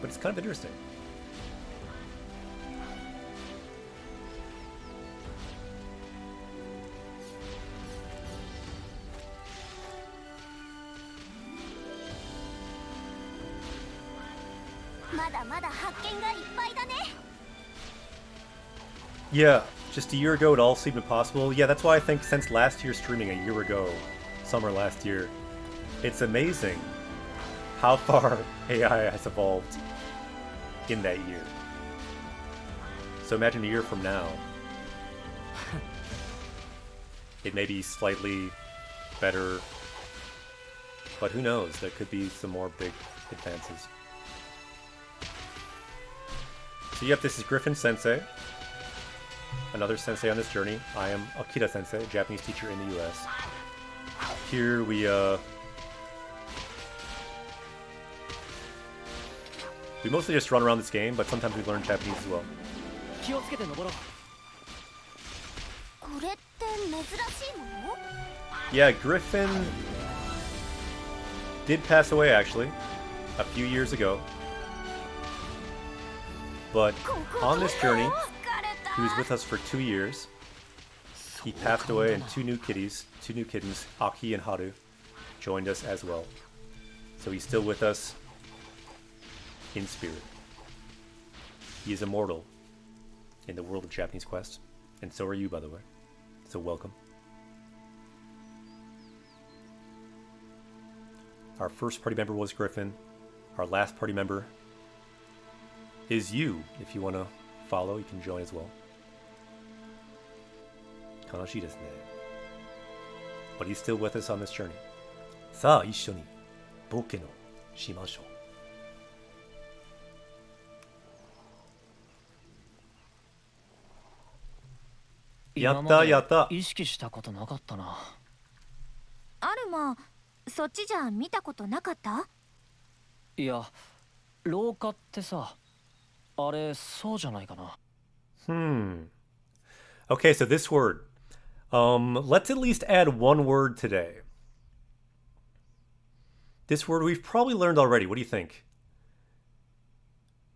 but it's kind of interesting. Yeah, just a year ago it all seemed impossible. Yeah, that's why I think since last year's streaming a year ago, summer last year, it's amazing how far AI has evolved in that year. So imagine a year from now. It may be slightly better, but who knows? There could be some more big advances. So yep, this is Griffin Sensei. Another sensei on this journey. I am Akira Sensei, a Japanese teacher in the US. Here we mostly just run around this game, but sometimes we learn Japanese as well.
気をつけて登ろう。
これって珍しいもの？
Yeah, Griffin did pass away actually a few years ago. But on this journey, he was with us for 2 years. He passed away, and two new kittens, Aki and Haru, joined us as well. So he's still with us in spirit. He is immortal in the world of Japanese Quest, and so are you, by the way. So welcome. Our first party member was Griffin. Our last party member is you. If you want to follow, you can join as well. Kanashi desu ne. But he's still with us on this journey. Sa, issho ni boke no shimashou. Yatta, yatta.
意識したことなかったな。
アルマ、そっちじゃ見たことなかった？
いや、廊下ってさ、あれそうじゃないかな。
Okay, so this word. Let's at least add one word today. This word we've probably learned already. What do you think?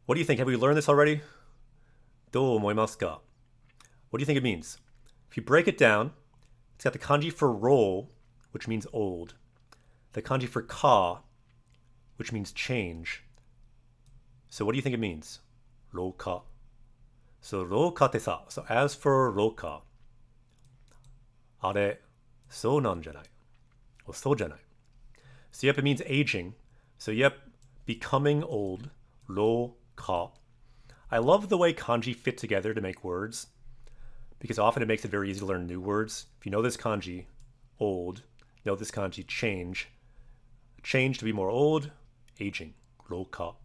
What do you think? Have we learned this already? どう思いますか? What do you think it means? If you break it down, it's got the kanji for roll, which means old. The kanji for ka, which means change. So what do you think it means? Rouka. So rouka te sa. So as for rouka, are, so nan janai. Or so janai. So yep, it means aging. So yep, becoming old. Rouka. I love the way kanji fit together to make words, because often it makes it very easy to learn new words. If you know this kanji, old, know this kanji, change. Change to be more old, aging, rouka.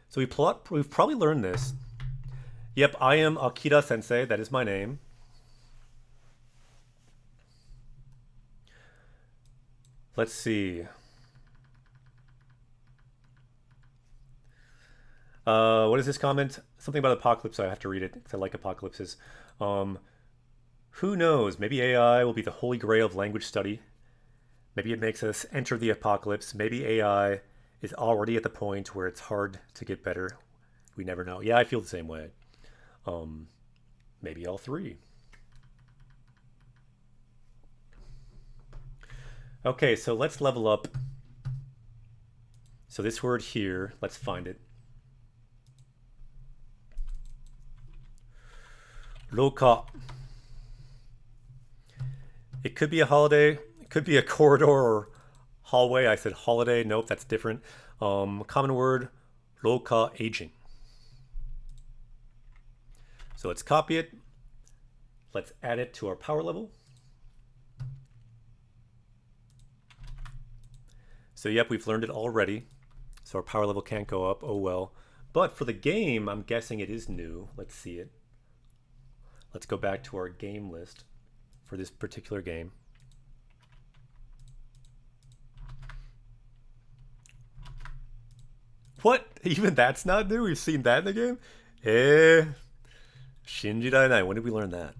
So we've probably learned this. Yep, I am Akira Sensei, that is my name. Let's see. What is this comment? Something about apocalypse. I have to read it because I like apocalypses. Who knows? Maybe AI will be the holy grail of language study. Maybe it makes us enter the apocalypse. Maybe AI is already at the point where it's hard to get better. We never know. Yeah, I feel the same way. Maybe all three. Okay, so let's level up. So this word here, let's find it. Rouka. It could be a holiday. It could be a corridor or hallway. I said holiday. Nope, that's different. Common word, rouka, aging. So let's copy it. Let's add it to our power level. So yep, we've learned it already. So our power level can't go up. Oh well. But for the game, I'm guessing it is new. Let's see it. Let's go back to our game list for this particular game. What? Even that's not new? We've seen that in the game? Shinjirai. When did we learn that?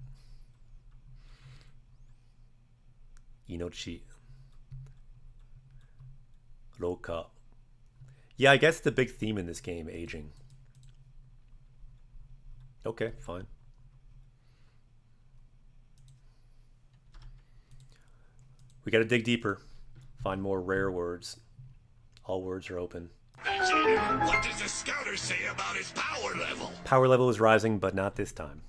Inochi. Rouka. Yeah, I guess the big theme in this game, aging. Okay, fine. We gotta dig deeper. Find more rare words. All words are open.
Vegeta, what does the scouter say about his power level?
Power level is rising, but not this time.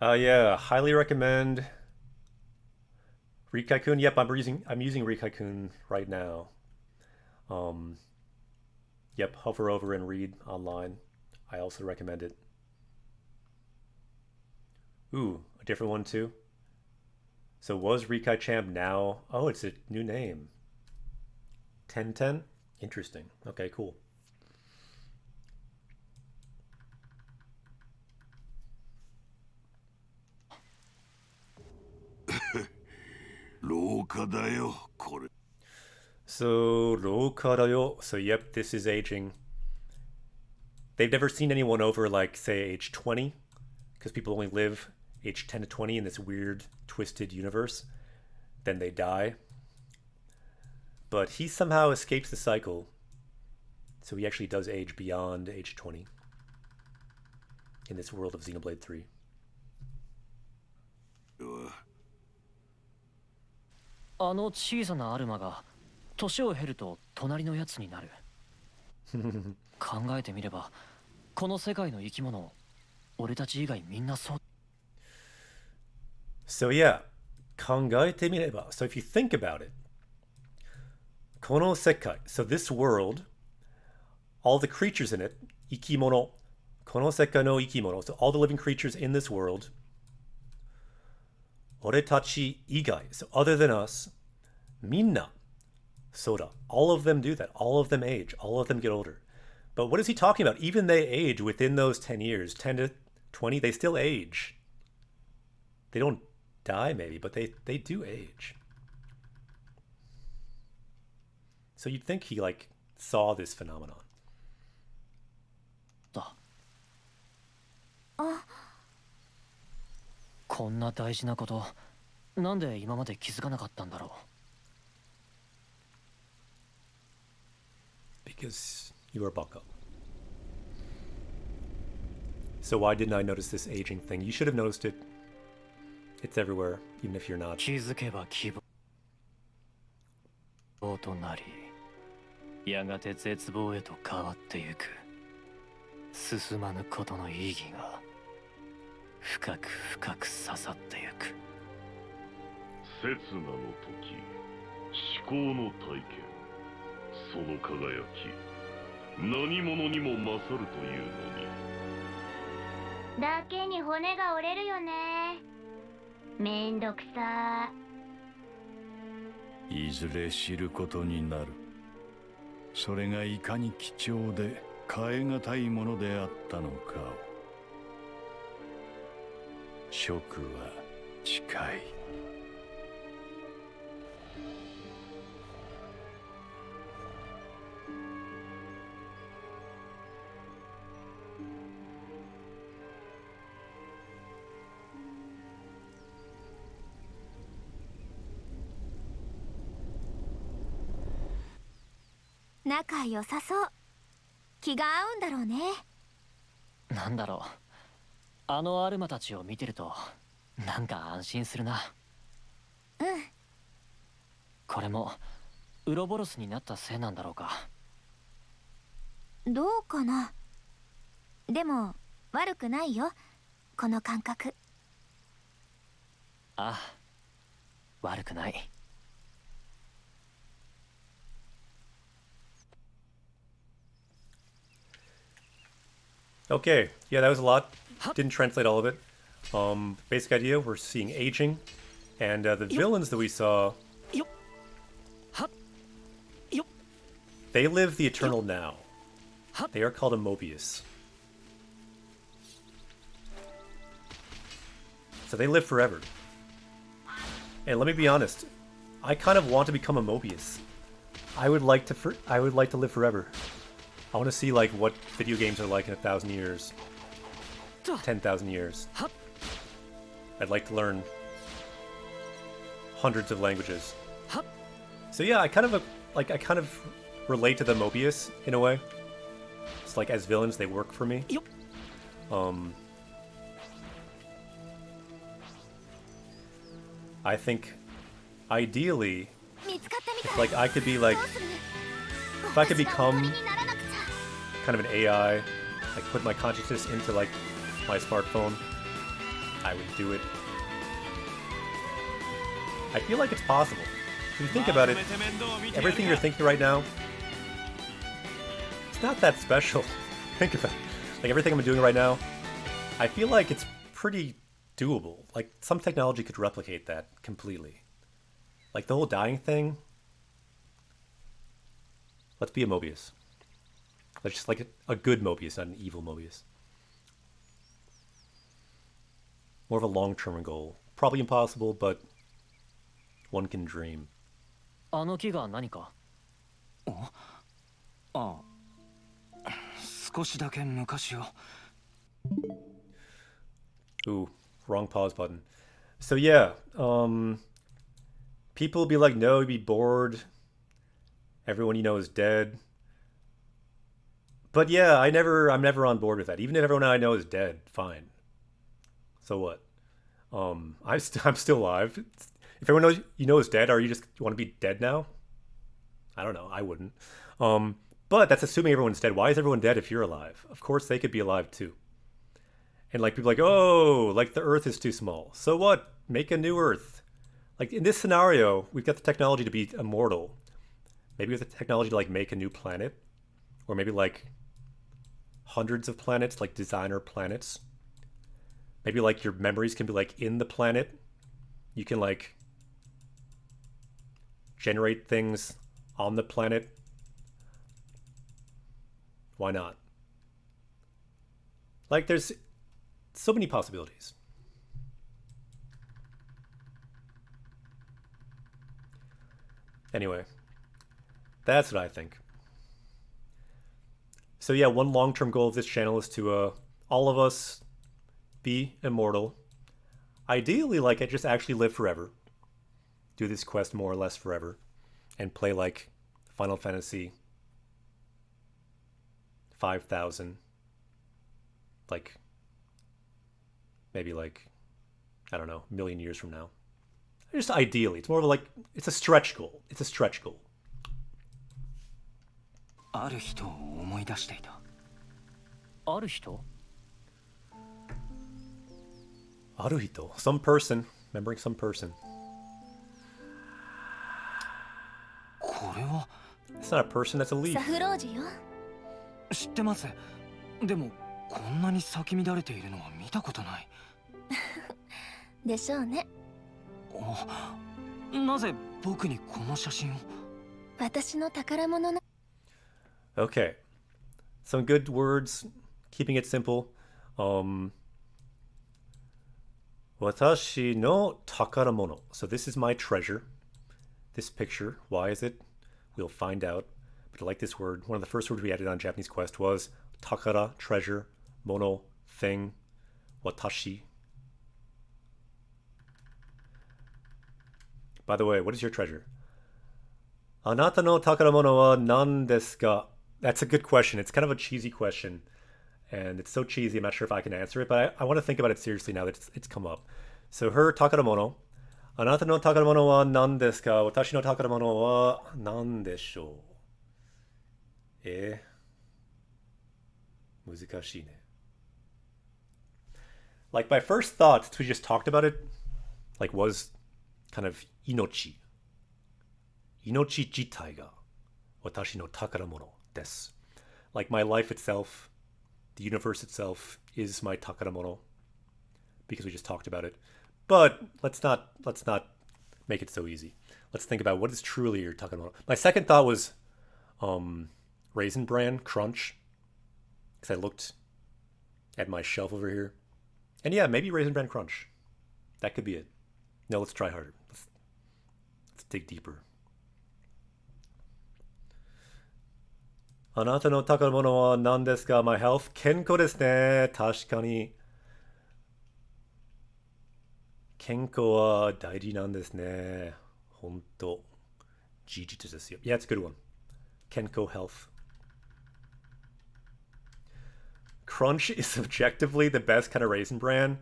Yeah, highly recommend Rikaikun. Yep, I'm using Rikaikun right now. Yep, hover over and read online. I also recommend it. Ooh, a different one too. So was Rikai Champ now? Oh, it's a new name. 1010? Interesting. Okay, cool.
廊下だよ、これ。
So, 廊下だよ. So, yep, this is aging. They've never seen anyone over, like, say, age 20, because people only live age 10 to 20 in this weird, twisted universe. Then they die. But he somehow escapes the cycle. So he actually does age beyond age 20 in this world of Xenoblade 3.
あの小さなアルマが年を経ると隣のやつになる。考えてみればこの世界の生き物俺たち以外みんなそう。
So yeah, 考えてみれば. So if you think about it, この世界, so this world, all the creatures in it, 生き物, この世界の生き物, so all the living creatures in this world, 俺たち以外, so other than us, みんな, soda, all of them do that, all of them age, all of them get older. But what is he talking about? Even they age within those 10 years, 10 to 20, they still age. They don't die maybe, but they do age. So you'd think he like saw this phenomenon.
だ。こんな大事なことなんで今まで気づかなかったんだろう。
Because you are Baka. So why didn't I notice this aging thing? You should have noticed it. It's everywhere, even if you're not.
気づけば希望となり、やがて絶望へと変わってゆく。進まぬことの意義が深く深く刺さってゆく。
刹那の時、思考の体験、その輝き、何者にも勝るというのに。
だけに骨が折れるよね。めんどくさ。
いずれ知ることになる。それがいかに貴重で変え難いものであったのかを。職は近い。
仲良さそう。気が合うんだろうね。
なんだろう。あのアルマたちを見てるとなんか安心するな。
うん。
これもウロボロスになったせいなんだろうか。
どうかな。でも悪くないよ、この感覚。
ああ、悪くない。
Okay, yeah, that was a lot. Didn't translate all of it. Basic idea, we're seeing aging. And the villains that we saw, they live the eternal now. They are called a Mobius. So they live forever. And let me be honest, I kind of want to become a Mobius. I would like to live forever. I want to see like what video games are like in 1,000 years, 10,000 years. I'd like to learn hundreds of languages. So yeah, I kind of relate to the Mobius in a way. It's like as villains, they work for me. I think ideally, if like I could be like, if I could become kind of an AI, like put my consciousness into like my smartphone, I would do it. I feel like it's possible. If you think about it, everything you're thinking right now, it's not that special. Think about it. Like everything I'm doing right now, I feel like it's pretty doable. Like some technology could replicate that completely. Like the whole dying thing, Let's be a Mobius. Let's just like a good Mobius, not an evil Mobius. More of a long-term goal. Probably impossible, but one can dream.
あの木が何か？
ああ、少しだけ昔を。
Ooh, wrong pause button. So yeah, people will be like, no, you'd be bored. Everyone you know is dead. But yeah, I'm never on board with that. Even if everyone I know is dead, fine. So what? I'm still alive. If everyone knows you know is dead, are you just want to be dead now? I don't know. I wouldn't. But that's assuming everyone's dead. Why is everyone dead if you're alive? Of course, they could be alive too. And like people are like, oh, like the Earth is too small. So what? Make a new Earth. Like in this scenario, we've got the technology to be immortal. Maybe we have the technology to like make a new planet, or maybe like hundreds of planets, like designer planets. Maybe like your memories can be like in the planet. You can like generate things on the planet. Why not? Like there's so many possibilities. Anyway, that's what I think. So yeah, one long-term goal of this channel is to all of us be immortal. Ideally, like I just actually live forever. Do this quest more or less forever. And play like Final Fantasy 5000. Like maybe like, I don't know, a million years from now. Just ideally. It's more of a like, it's a stretch goal. It's a stretch goal.
ある人を思い出していた。
ある人？
Aruhito. Some person. Remembering some person.
これは
It's not a person, that's a leaf.
サフロージよ。
知ってます。でもこんなに咲き乱れているのは見たことない。
でしょうね。
なぜ僕にこの写真を？
私の宝物な。
Okay. Some good words. Keeping it simple. 私の宝物. So this is my treasure. This picture. Why is it? We'll find out. But I like this word. One of the first words we added on Japanese Quest was takara, treasure, mono, thing, watashi. By the way, what is your treasure? Anata no takaramono wa nan desu ka? That's a good question. It's kind of a cheesy question. And it's so cheesy, I'm not sure if I can answer it, but I want to think about it seriously now that it's come up. So her takaramono. Anata no takaramono wa nan desu ka? Watashi no takaramono wa nan deshou? 難しいね. Like my first thought, since we just talked about it, like was kind of inochi. Inochi jitai ga watashi no takaramono desu. Like my life itself, the universe itself is my takaramono because we just talked about it. But let's not make it so easy. Let's think about what is truly your takaramono. My second thought was Raisin Bran Crunch, because I looked at my shelf over here. And yeah, maybe Raisin Bran Crunch. That could be it. No, let's try harder. Let's dig deeper. Anata no takaramono wa nan desu ka? My health? Kenko desu ne. Tashika ni. Kenko wa daiji nan desu ne. Honto. Jijitsu desu yo. Yeah, it's a good one. Kenko health. Crunch is subjectively the best kind of Raisin Bran.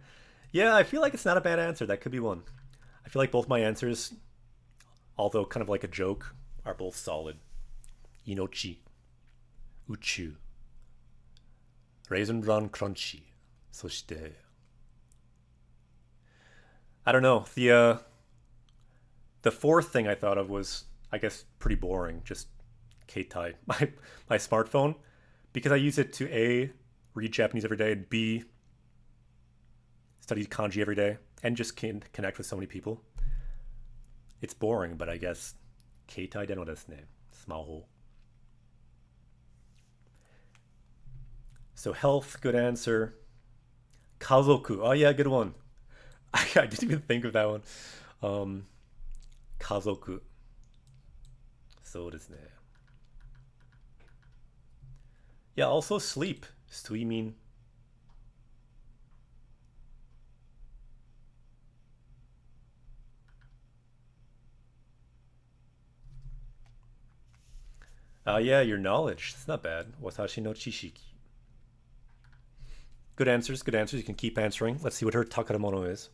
Yeah, I feel like it's not a bad answer. That could be one. I feel like both my answers, although kind of like a joke, are both solid. Inochi. Uchu. Raisin Bran Crunchy. そして I don't know. The fourth thing I thought of was, I guess, pretty boring. Just Keitai, my smartphone, because I use it to A, read Japanese every day, and B, study kanji every day, and just can connect with so many people. It's boring, but I guess Keitai deno desu ne. Smaho. So health, good answer. Kazoku. Oh yeah, good one. I didn't even think of that one. Kazoku. そうですね. Yeah, also sleep. 睡眠. Yeah, your knowledge. It's not bad. Watashi no chishiki. Good answers, good answers. You can keep answering. Let's see what her takaramono is.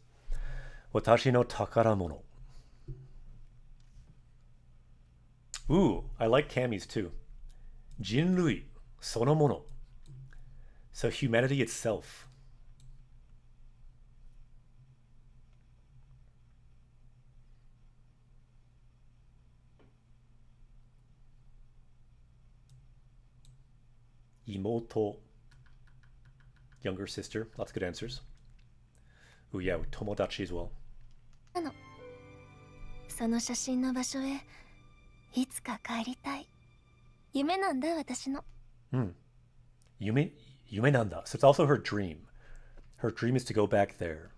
Watashi no takaramono. Ooh, I like Kami's too. Jinrui sonomono. So humanity itself. Imoto. Younger sister. Lots of good answers. Ooh, yeah, with Tomodachi as well.
その写真の場所へいつか帰りたい。夢なんだ私の。
Yume nanda. So it's also her dream. Her dream is to go back there.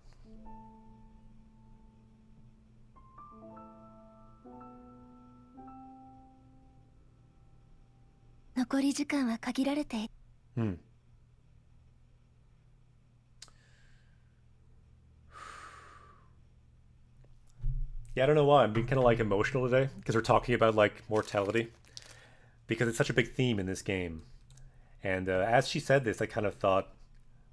残り時間は限られている。
Yeah, I don't know why. I'm being kind of like emotional today because we're talking about like mortality because it's such a big theme in this game. And as she said this, I kind of thought,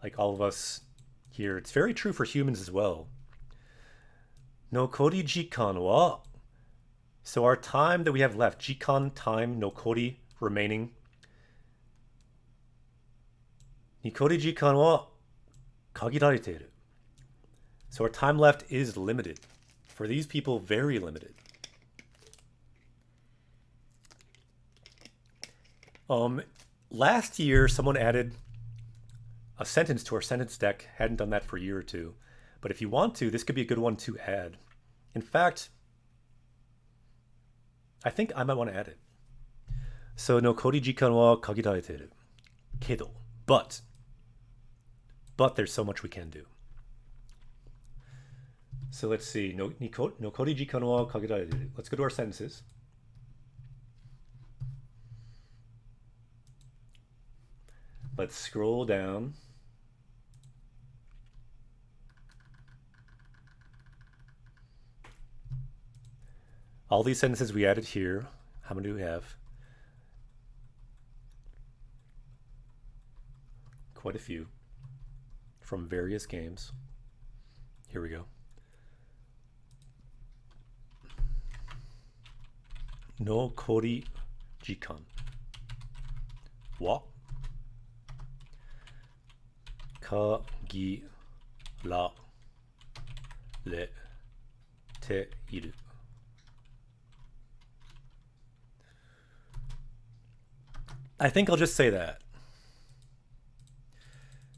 like all of us here, it's very true for humans as well. Nokori jikan wa. So our time that we have left, jikan time, nokori remaining. Nikori jikan wa kagirareteru. So our time left is limited. For these people, very limited. Last year, someone added a sentence to our sentence deck. Hadn't done that for a year or two. But if you want to, this could be a good one to add. In fact, I think I might want to add it. So, no kori jikan wa kagirareteru. Kedo. But there's so much we can do. So let's see. No kori jikan wa kagirareteru. Let's go to our sentences. Let's scroll down. All these sentences we added here. How many do we have? Quite a few. From various games. Here we go. No kori jikan wa kagirareteiru. I think I'll just say that.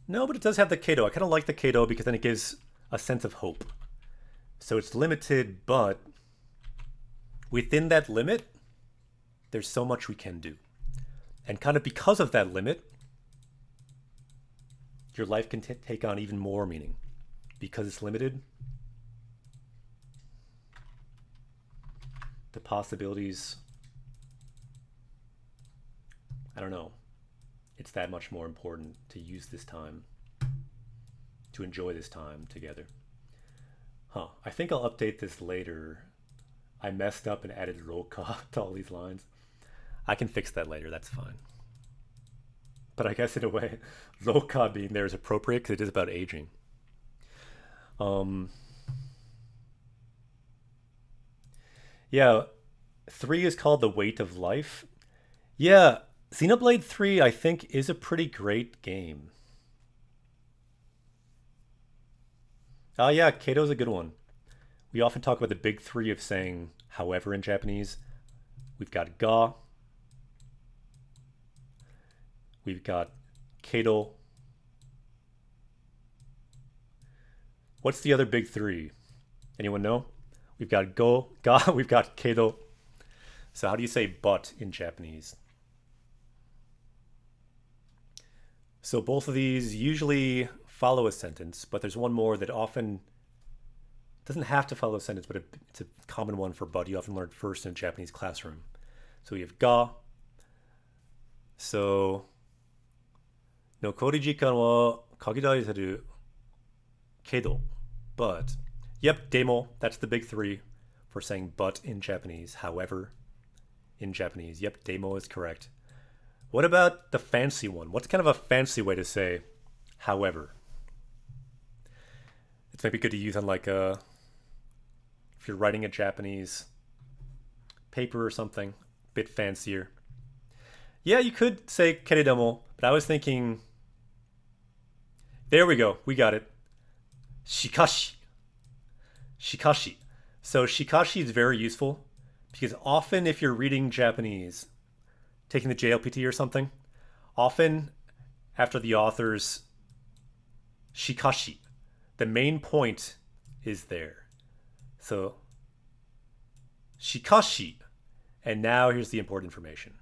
No, but it does have the Kato. I kind of like the Kato because then it gives a sense of hope. So it's limited, but within that limit, there's so much we can do. And kind of because of that limit, your life can take on even more meaning. Because it's limited, the possibilities, I don't know. It's that much more important to use this time, to enjoy this time together. I think I'll update this later. I messed up and added roka to all these lines. I can fix that later, that's fine. But I guess in a way, roka being there is appropriate because it is about aging. Yeah, 3 is called The Weight of Life. Yeah, Xenoblade 3, I think, is a pretty great game. Yeah, Kato's a good one. We often talk about the big 3 of saying however in Japanese. We've got ga. We've got Kato. What's the other big 3? Anyone know? We've got ga, we've got Kato. So how do you say but in Japanese? So both of these usually follow a sentence, but there's one more that often doesn't have to follow a sentence, but it's a common one for but you often learn first in a Japanese classroom. So we have ga. So, 残り時間は限られてるけど, but. Yep, demo, that's the big three for saying but in Japanese. However, in Japanese. Yep, demo is correct. What about the fancy one? What's kind of a fancy way to say however? It's maybe good to use on like if you're writing a Japanese paper or something, a bit fancier. Yeah, you could say keredomo, but I was thinking, there we go, we got it. Shikashi. Shikashi. So shikashi is very useful because often if you're reading Japanese, taking the JLPT or something, often after the author's shikashi, the main point is there. So shikashi, and now here's the important information.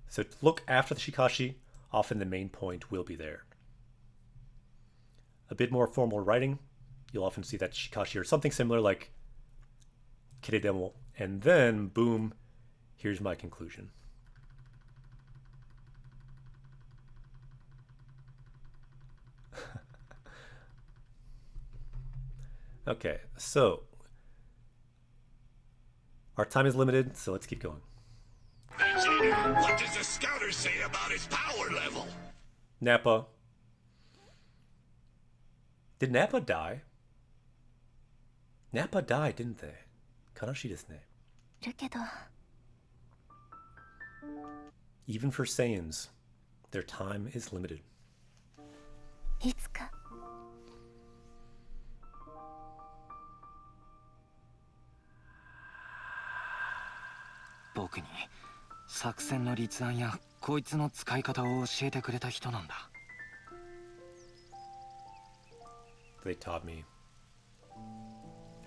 So look after the shikashi, often the main point will be there. A bit more formal writing, you'll often see that shikashi or something similar like keredemo, and then boom, here's my conclusion. Okay, so our time is limited, so let's keep going.
What does the scouter say about his power level?
Nappa. Did Nappa die? Nappa died, didn't they? Karashi desu ne.
るけど
Even for Saiyans, their time is limited.
いつか
僕に作戦の立案やこいつの使い方を教えてくれた人なんだ。
They taught me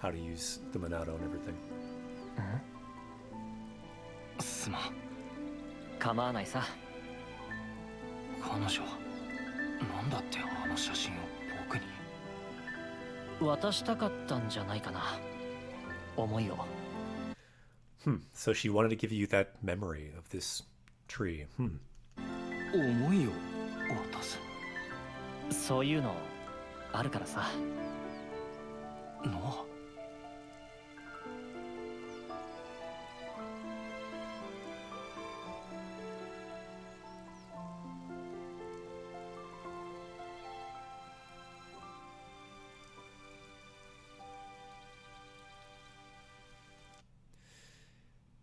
how to use the Monado and everything.
すまん。
構わないさ。
彼女はなんだってあの写真を僕に。
渡したかったんじゃないかな。思いを。
So she wanted to give you that memory of this tree.
思いを渡す。
そういうのあるからさ。
のあ。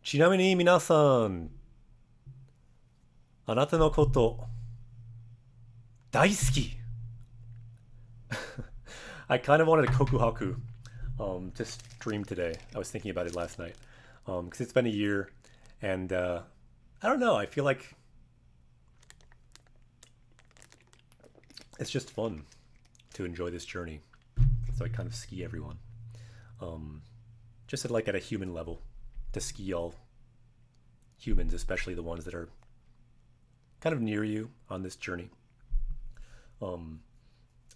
ちなみに皆さん、あなたのこと大好き。I kind of wanted a kokuhaku to stream today. I was thinking about it last night because it's been a year, and I don't know. I feel like it's just fun to enjoy this journey. So I kind of ski everyone, just at a human level. To ski all humans, especially the ones that are kind of near you on this journey.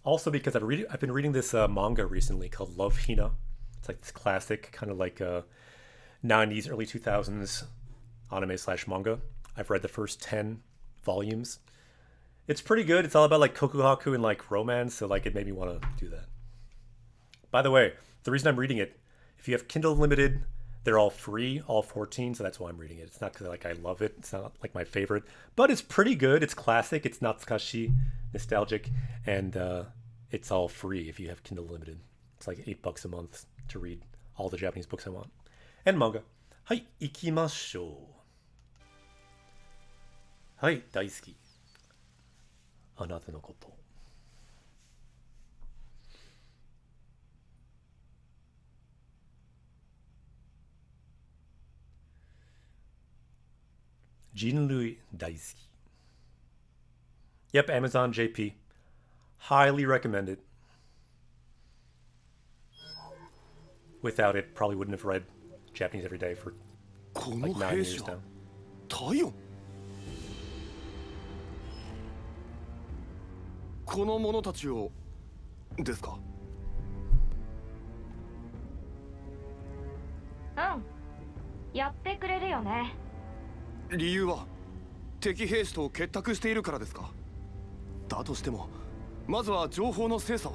Also because I've been reading this manga recently called Love Hina. It's like this classic kind of like 90s, early 2000s anime/manga. I've read the first 10 volumes. It's pretty good. It's all about like kokuhaku and like romance, so like it made me want to do that. By the way, the reason I'm reading it, if you have Kindle Unlimited, they're all free, all 14, so that's why I'm reading it. It's not because like I love it. It's not like my favorite, but it's pretty good. It's classic. It's natsukashi, nostalgic, and it's all free if you have Kindle Unlimited. It's like $8 a month to read all the Japanese books I want. And manga. はい、行きましょう。はい、大好き。あなたのこと。人類大好き. Yep, Amazon JP. Highly recommend it. Without it, probably wouldn't have read Japanese every day for like 9 years now.
太陽。
この者たちをですか？
うん、やってくれるよね。
理由は敵兵士と結託しているからですか？だとしてもまずは情報の精査を。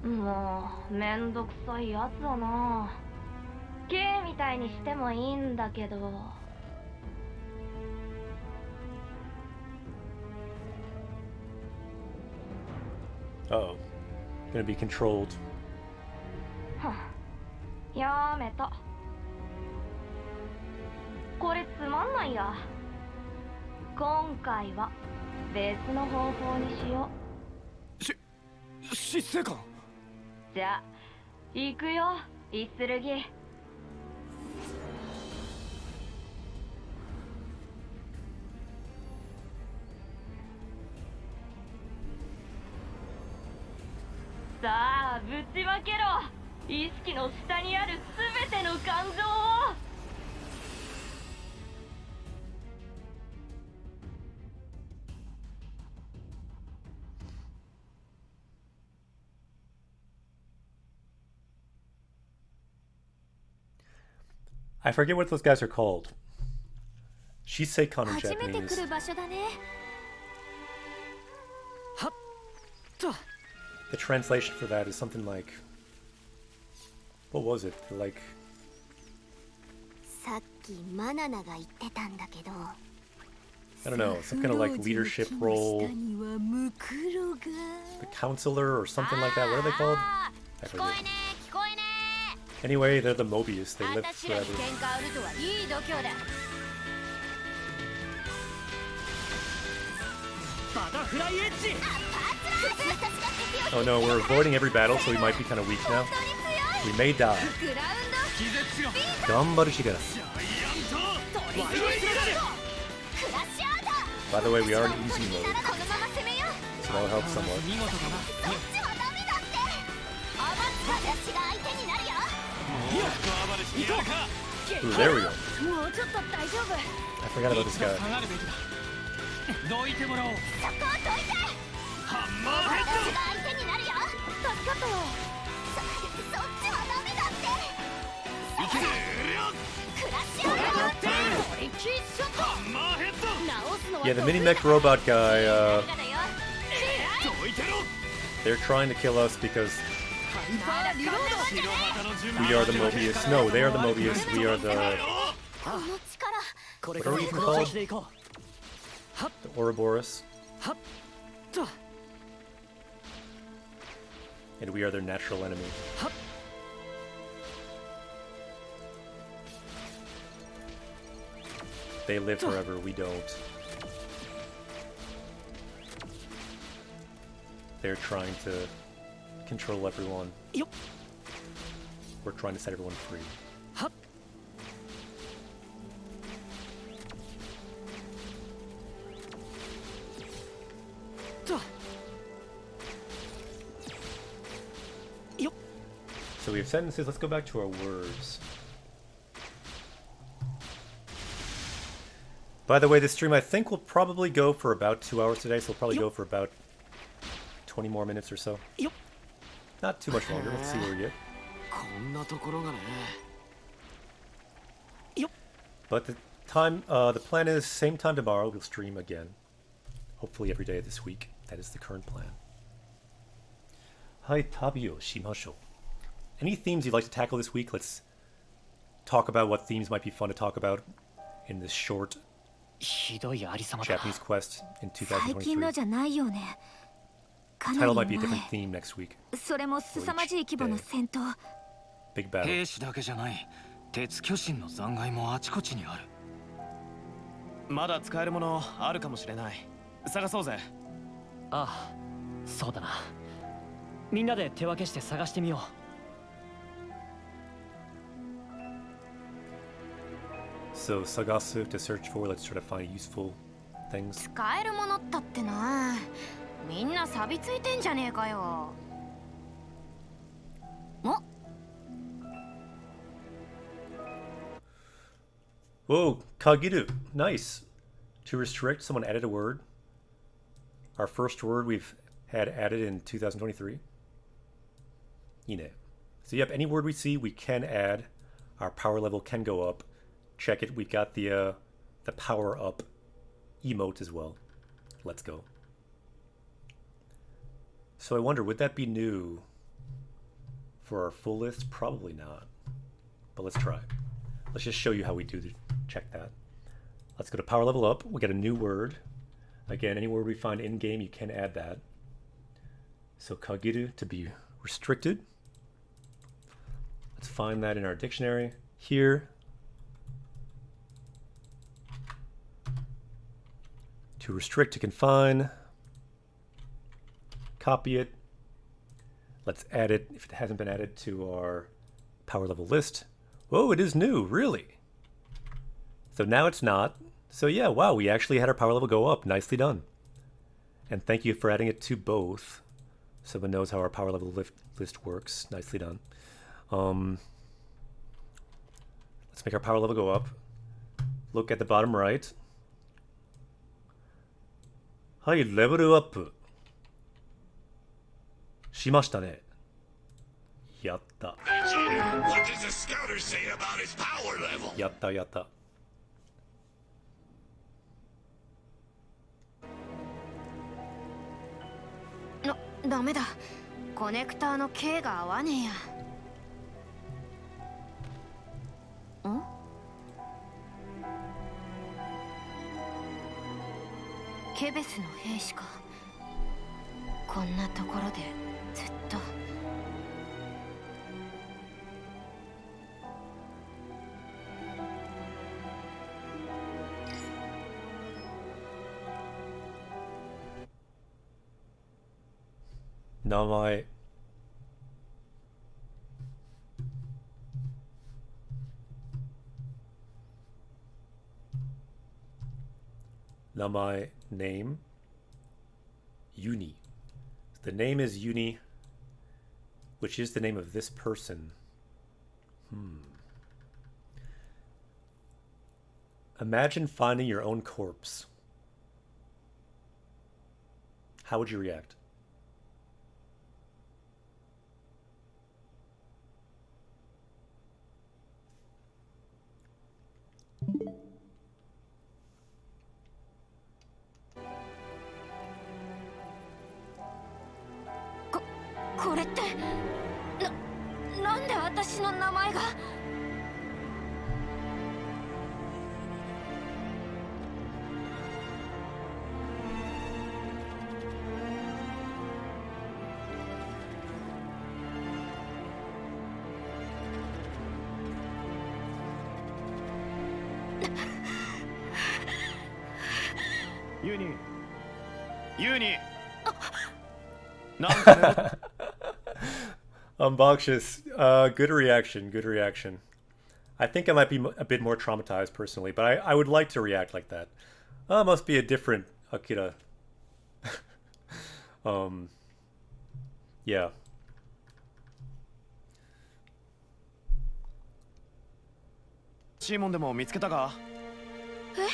もうめんどくさいやつだな。K みたいにしてもいいんだけど。
Uh-oh. Gonna be controlled.
やめた。これつまんないや。今回は別の方法にしよ
う。執政官。
じゃあ行くよ、イスルギ。さあぶちまけろ、意識の下にあるすべての感情を。
I forget what those guys are called. Shiseikan in
初めて来
Japanese.
る場所だね。
はっと。
The translation for that is something like, what was it? Like,
さっきマナナが言ってたんだけど、
I don't know, some kind of like leadership role,
下にはムクロが。
the counselor or something like that. What are they called? I
聞こ
forget.
えねえ聞こえね
Anyway, they're the Mobius. They
え。
live
私らに
forever.
喧嘩売るとはいい度胸だ。
バタフライエッジ。
Oh no, we're avoiding every battle, so we might be kind of weak now. We may die.
グラウンド
Gambaru Shigara.
クラッシュアウト。
By the way, we are in easy mode,
このまま攻めよう。
so that'll help somewhat.
見事だな。
そっちはダメだって。アマツカ私が相手になるよ。
Ooh, there we go.
もうちょっと大丈夫。
I forgot about this guy.
下がるべきだ。どいてもらおう。
そこをどいて。
ハンマーヘッ
私が相手になるよ。助かったよ。そっちはダメだって。クラッシュアウト。トリッキーショット。
ハンマーヘッド。
直すのは
Yeah, the mini mech robot guy, they're trying to kill us because we are the Mobius. No, they are the Mobius. We are the
この力。
これ
What
か
are
ら
we
この
called?
調子でいこう。
the Ouroboros,
はっと。
and we are their natural enemy.
はっ。
They live forever, we don't. They're trying to control everyone.
よっ。
We're trying to set everyone free.
はっ。 と。よっ。
So we have sentences. Let's go back to our words. By the way, this stream I think will probably go for about 2 hours today, so we'll probably go for about 20 more minutes or so.
Yep.
Not too much longer. Let's see where we get.
こんなところがね。
But the plan is same time tomorrow. We'll stream again. Hopefully every day this week. That is the current plan. Hi, Tabio Shimashou. Any themes you'd like to tackle this week? Let's talk about what themes might be fun to talk about in this short
ひどいありさまだ。
Japanese quest in
最近のじ
2023.
ゃないよね。かな
Title
り
might be a different
前。
theme next week.
それも凄まじい規模の戦闘。
Big battle.
兵士だけじゃない、鉄巨神の残骸もあちこちにある。まだ使えるものあるかもしれない。探そうぜ。
ああ、そうだな。みんなで手分けして探してみよう。
So Sagasu to search for. Let's try to find useful things.
使えるものったってな。みんな錆びついてんじゃねえかよ。お
Whoa, Kagiru. Nice. To restrict, someone added a word. Our first word we've had added in 2023. Ine. So yep, any word we see, we can add. Our power level can go up. Check it. We've got the power up emote as well. Let's go. So I wonder, would that be new for our full list? Probably not. But let's try. Let's just show you how we do check that. Let's go to power level up. We get a new word. Again, any word we find in game, you can add that. So kagiru, to be restricted. Let's find that in our dictionary. Here. To restrict, to confine. Copy it. Let's add it, if it hasn't been added, to our power level list. Whoa, it is new, really? So now it's not. So yeah, wow, we actually had our power level go up. Nicely done. And thank you for adding it to both. Someone knows how our power level list works. Nicely done. Let's make our power level go up. Look at the bottom right. Hi, level up. しましたね。やった。
What does the scouter say about his power level?
やったやった。
ダメだ。コネクターの K が合わねえや。ん？ケベスの兵士か。こんなところでずっと。
名前。名前 name Uni. The name is Uni, which is the name of this person. Imagine finding your own corpse. How would you react?
これってなんで私の名前が。
ユニユニなんかね
Obnoxious. Good reaction. Good reaction. I think I might be a bit more traumatized personally, but I would like to react like that. Must be a different Akira. Yeah.
シーモンでも見つけたか？え？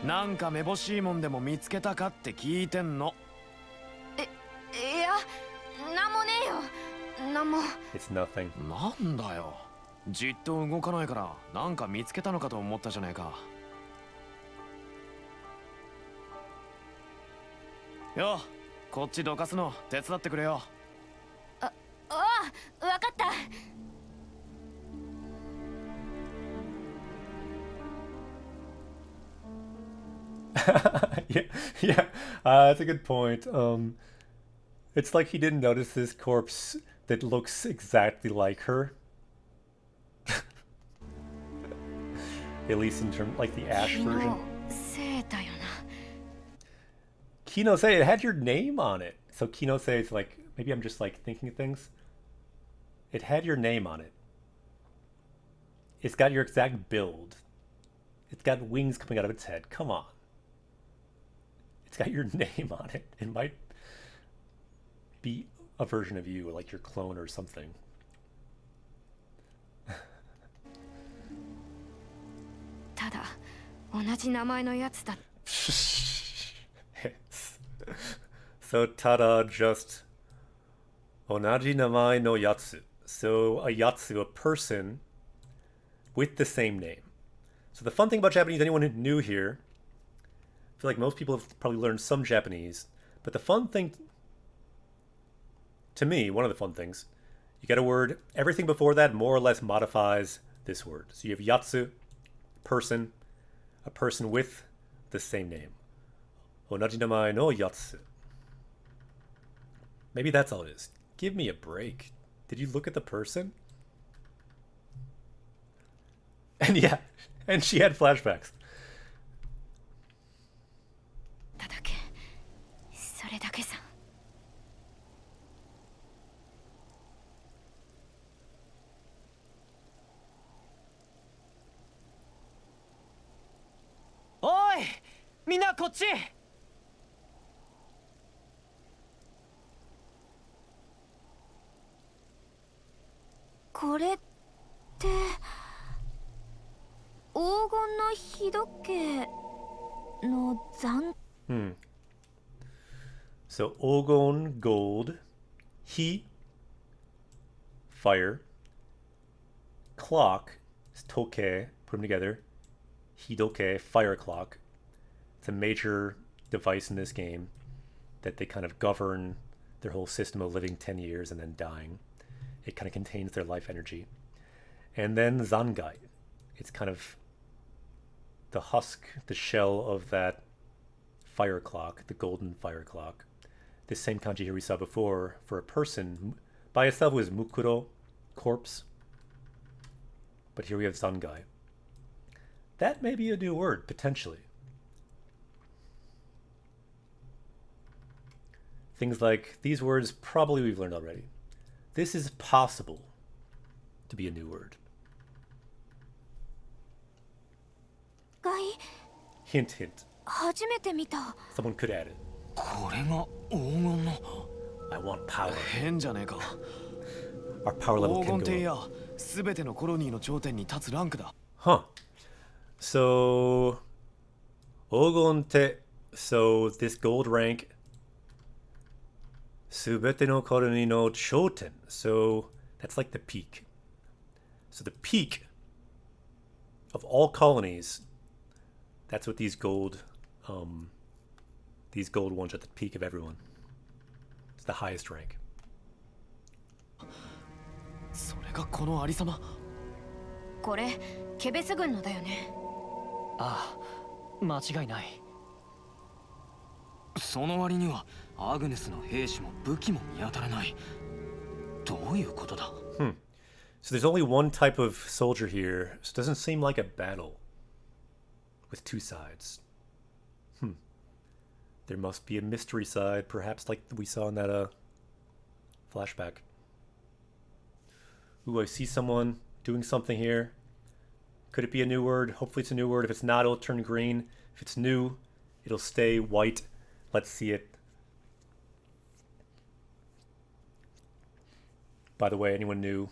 なんかめぼしいもんでも見つけたかって聞いてんの。
いや、なんもねえよ。なんも。
It's nothing.
なんだよ。じっと動かないからなんか見つけたのかと思ったじゃねえか。よ、こっちどかすの手伝ってくれよ。
ああ、わかった。
yeah, yeah. That's a good point. It's like he didn't notice this corpse that looks exactly like her. At least in terms, like the Ash version. Kinose, it had your name on it. So Kinose is like, maybe I'm just like thinking of things. It had your name on it. It's got your exact build. It's got wings coming out of its head. Come on. It's got your name on it. It might be a version of you, like your clone or something. So tada just onaji namae no yatsu. So a yatsu, a person with the same name. So the fun thing about Japanese, anyone who's new here, I feel like most people have probably learned some Japanese, but the fun thing, to me, one of the fun things, you get a word, everything before that more or less modifies this word. So you have yatsu, person, a person with the same name. Onaji namae no yatsu. Maybe that's all it is. Give me a break. Did you look at the person? And yeah, and she had flashbacks.
ただけそれだけさ。
おいみんなこっち。
これって黄金の日時計の残。
So Ogon, gold, He, fire, clock is Toke, put them together, Hidoke, fire clock. It's a major device in this game that they kind of govern their whole system of living 10 years and then dying. It kind of contains their life energy. And then Zangai. It's kind of the husk, the shell of that fire clock, the golden fire clock. This same kanji here we saw before for a person by itself was mukuro, corpse. But here we have Zangai. That may be a new word, potentially. Things like these words probably we've learned already. This is possible to be a new word. Hint, hint.
初めて見た。
Someone could add it.
これが黄金の。
I want power.
変じゃねえか。
Our power level
黄
can
金帝
go up.
やすべてのコロニーの頂点に立つランクだ。
Huh. So, Ogonte. So, this gold rank. Subete no koroni no choten. So, that's like the peak. So, the peak of all colonies, that's what these gold ones are at the peak of everyone. It's the highest rank.
それがこのありさま。
これケベス軍のだよね。
ああ、間違いない。
その割にはアグネスの兵士も武器も見当たらない。どういうことだ？
So there's only one type of soldier here, so it doesn't seem like a battle with two sides. There must be a mystery side, perhaps like we saw in that flashback. Ooh, I see someone doing something here. Could it be a new word? Hopefully it's a new word. If it's not, it'll turn green. If it's new, it'll stay white. Let's see it. By the way, anyone new,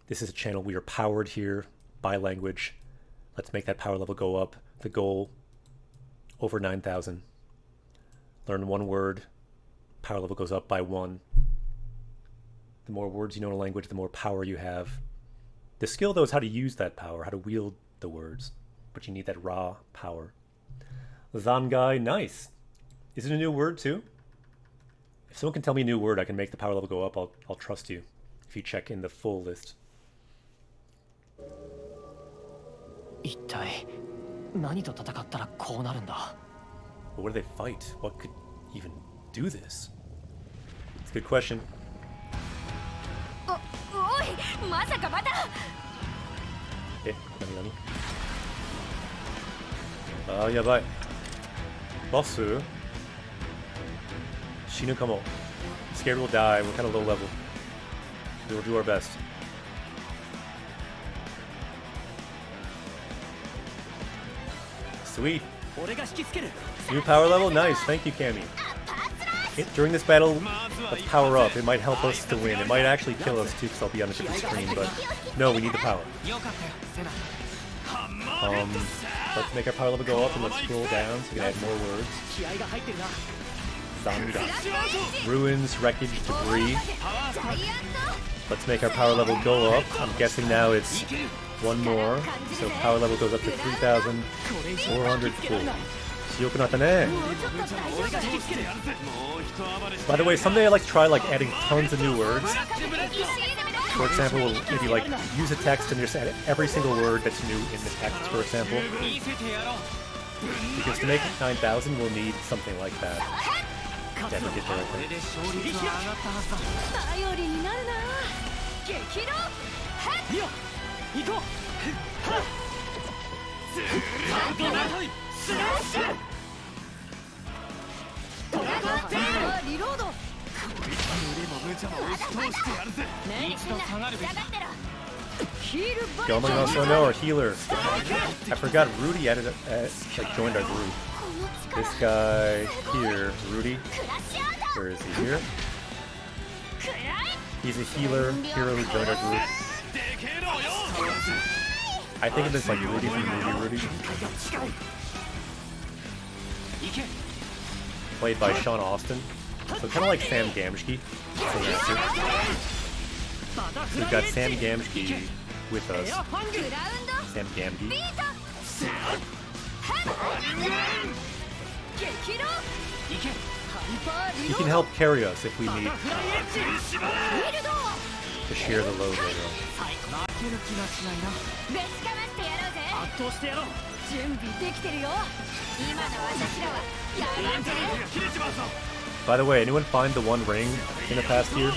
this is a channel we are powered here by language. Let's make that power level go up. The goal, over 9,000. Learn one word, power level goes up by 1. The more words you know in a language, the more power you have. The skill, though, is how to use that power, how to wield the words. But you need that raw power. Zangai, nice. Is it a new word, too? If someone can tell me a new word, I can make the power level go up. I'll trust you if you check in the full list.
一体何と戦ったらこうなるんだ。
But what do they fight? What could even do this? It's a good question.
おい、まさかまだ。
何あー、やばい。ボス死ぬかも。Scared we'll die. We're kind of low level. We'll do our best. Sweet. New power level? Nice. Thank you, Cammy. During this battle, let's power up. It might help us to win. It might actually kill us too, because I'll be on a different screen, but no, we need the power. Let's make our power level go up and let's scroll down so we can add more words. 감사합니다. Ruins, wreckage, debris. Let's make our power level go up. I'm guessing now it's one more, so power level goes up to 3,404. Chiyokunatane. By the way, someday I like to try like adding tons of new words. For example, we'll maybe like use a text and just add every single word that's new in the text, for example. Because to make 9,000, we'll need something like that. Yeah, we'll get there, I think. Gilman also know our healer. I forgot Rudy added like joined our group. This guy here, Rudy. Where is he here? He's a healer hero who joined our group. I think of this like Rudy from the movie Rudy. Played by Sean Austin. So kind of like Sam Gamgee. So we've got Sam Gamgee with us. Sam Gamgee. He can help carry us if we need to share the load later on. By the way, anyone find the one ring in the past year?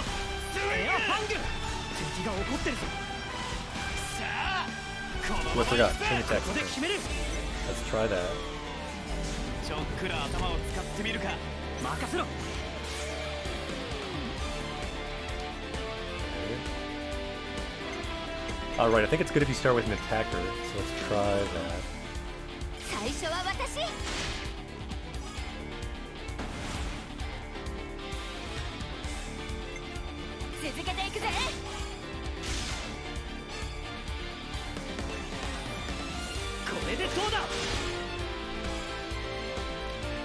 Oh, I forgot. Change text. Let's try that. Alright, I think it's good if you start with an attacker, so let's try that.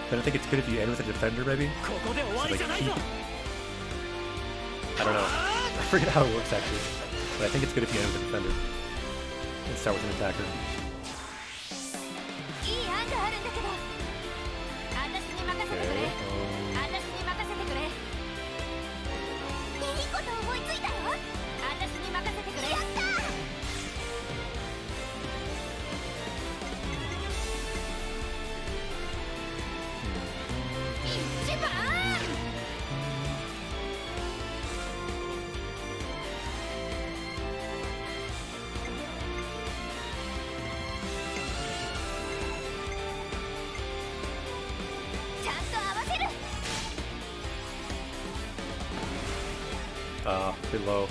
Then I think it's good if you end with a defender, maybe? So like keep... I don't know. I forget how it works actually. But I think it's good if you end with a defender. And start with an attacker. Okay, bit low.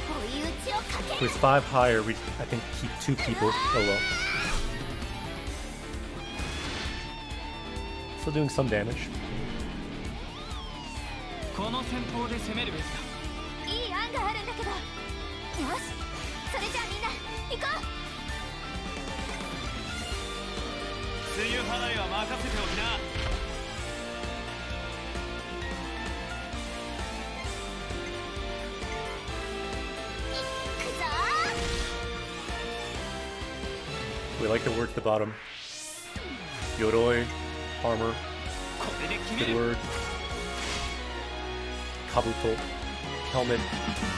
With 5 higher, we I think keep 2 people. Oh well. Still doing some damage. We like the word at the bottom. Yoroi, armor, good word. Kabuto, helmet,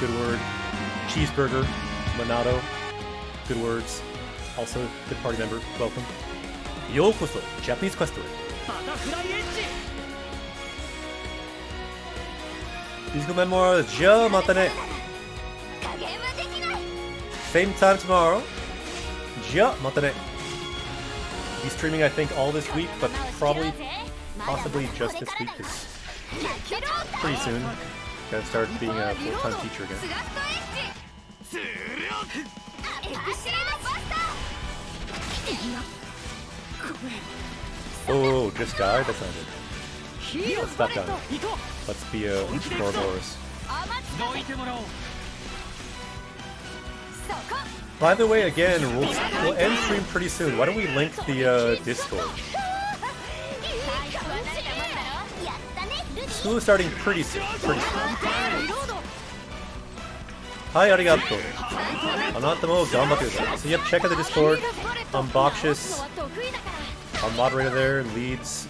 good word. Cheeseburger, Monado, good words. Also, good party member, welcome. Yokoso, Japanese quest story. Physical memoir, ja matane. Same time tomorrow. Ja matane. Be streaming, I think, all this week, but possibly just this week, because pretty soon, gotta start being a full-time teacher again. Oh, just died? That's not good. Let's stop dying. Let's be a Ouroboros. By the way, again, we'll end stream pretty soon. Why don't we link the Discord? School is starting pretty soon. Hi, arigato. Anatamo ganbatte. So yep, check out the Discord. Boxious, our moderator there, leads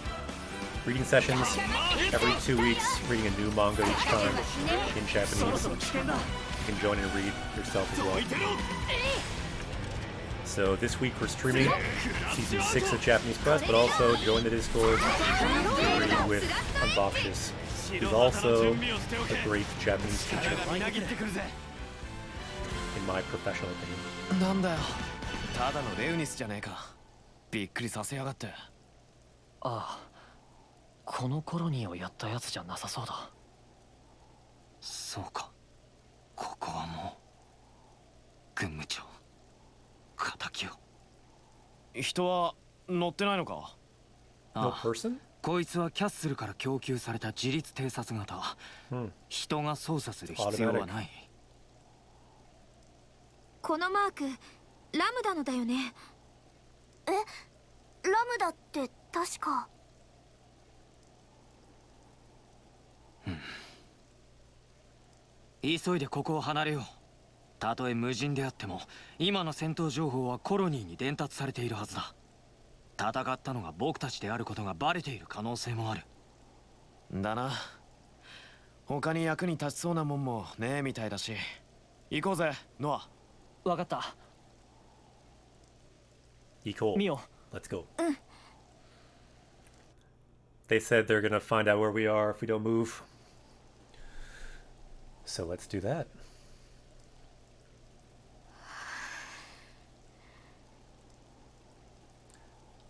reading sessions every 2 weeks, reading a new manga each time in Japanese. You can join and read yourself as well. So this week we're streaming season 6 of Japanese Press, but also join the Discord to read with Boxious, who's also a great Japanese teacher, in my professional opinion.
なんだよ、ただのレウニスじゃねえか。びっくりさせやがって。
ああ、このコロニーをやったやつじゃなさそうだ。
そうか、ここはもう軍務長敵を。人は乗ってないのか？
No person?
こいつはキャッスルから供給された自立偵察型。人が操作する必要はない。
このマークラムダのだよね。え、ラムダって確か。
急いでここを離れよう。たとえ無人であっても今の戦闘情報はコロニーに伝達されているはずだ。戦ったのが僕たちであることがバレている可能性もある。だな。他に役に立ちそうなもんもねえみたいだし。行こうぜ、ノア。
わかった。
Equal.
Mio.
Let's go. They said they're gonna find out where we are if we don't move. So let's do that.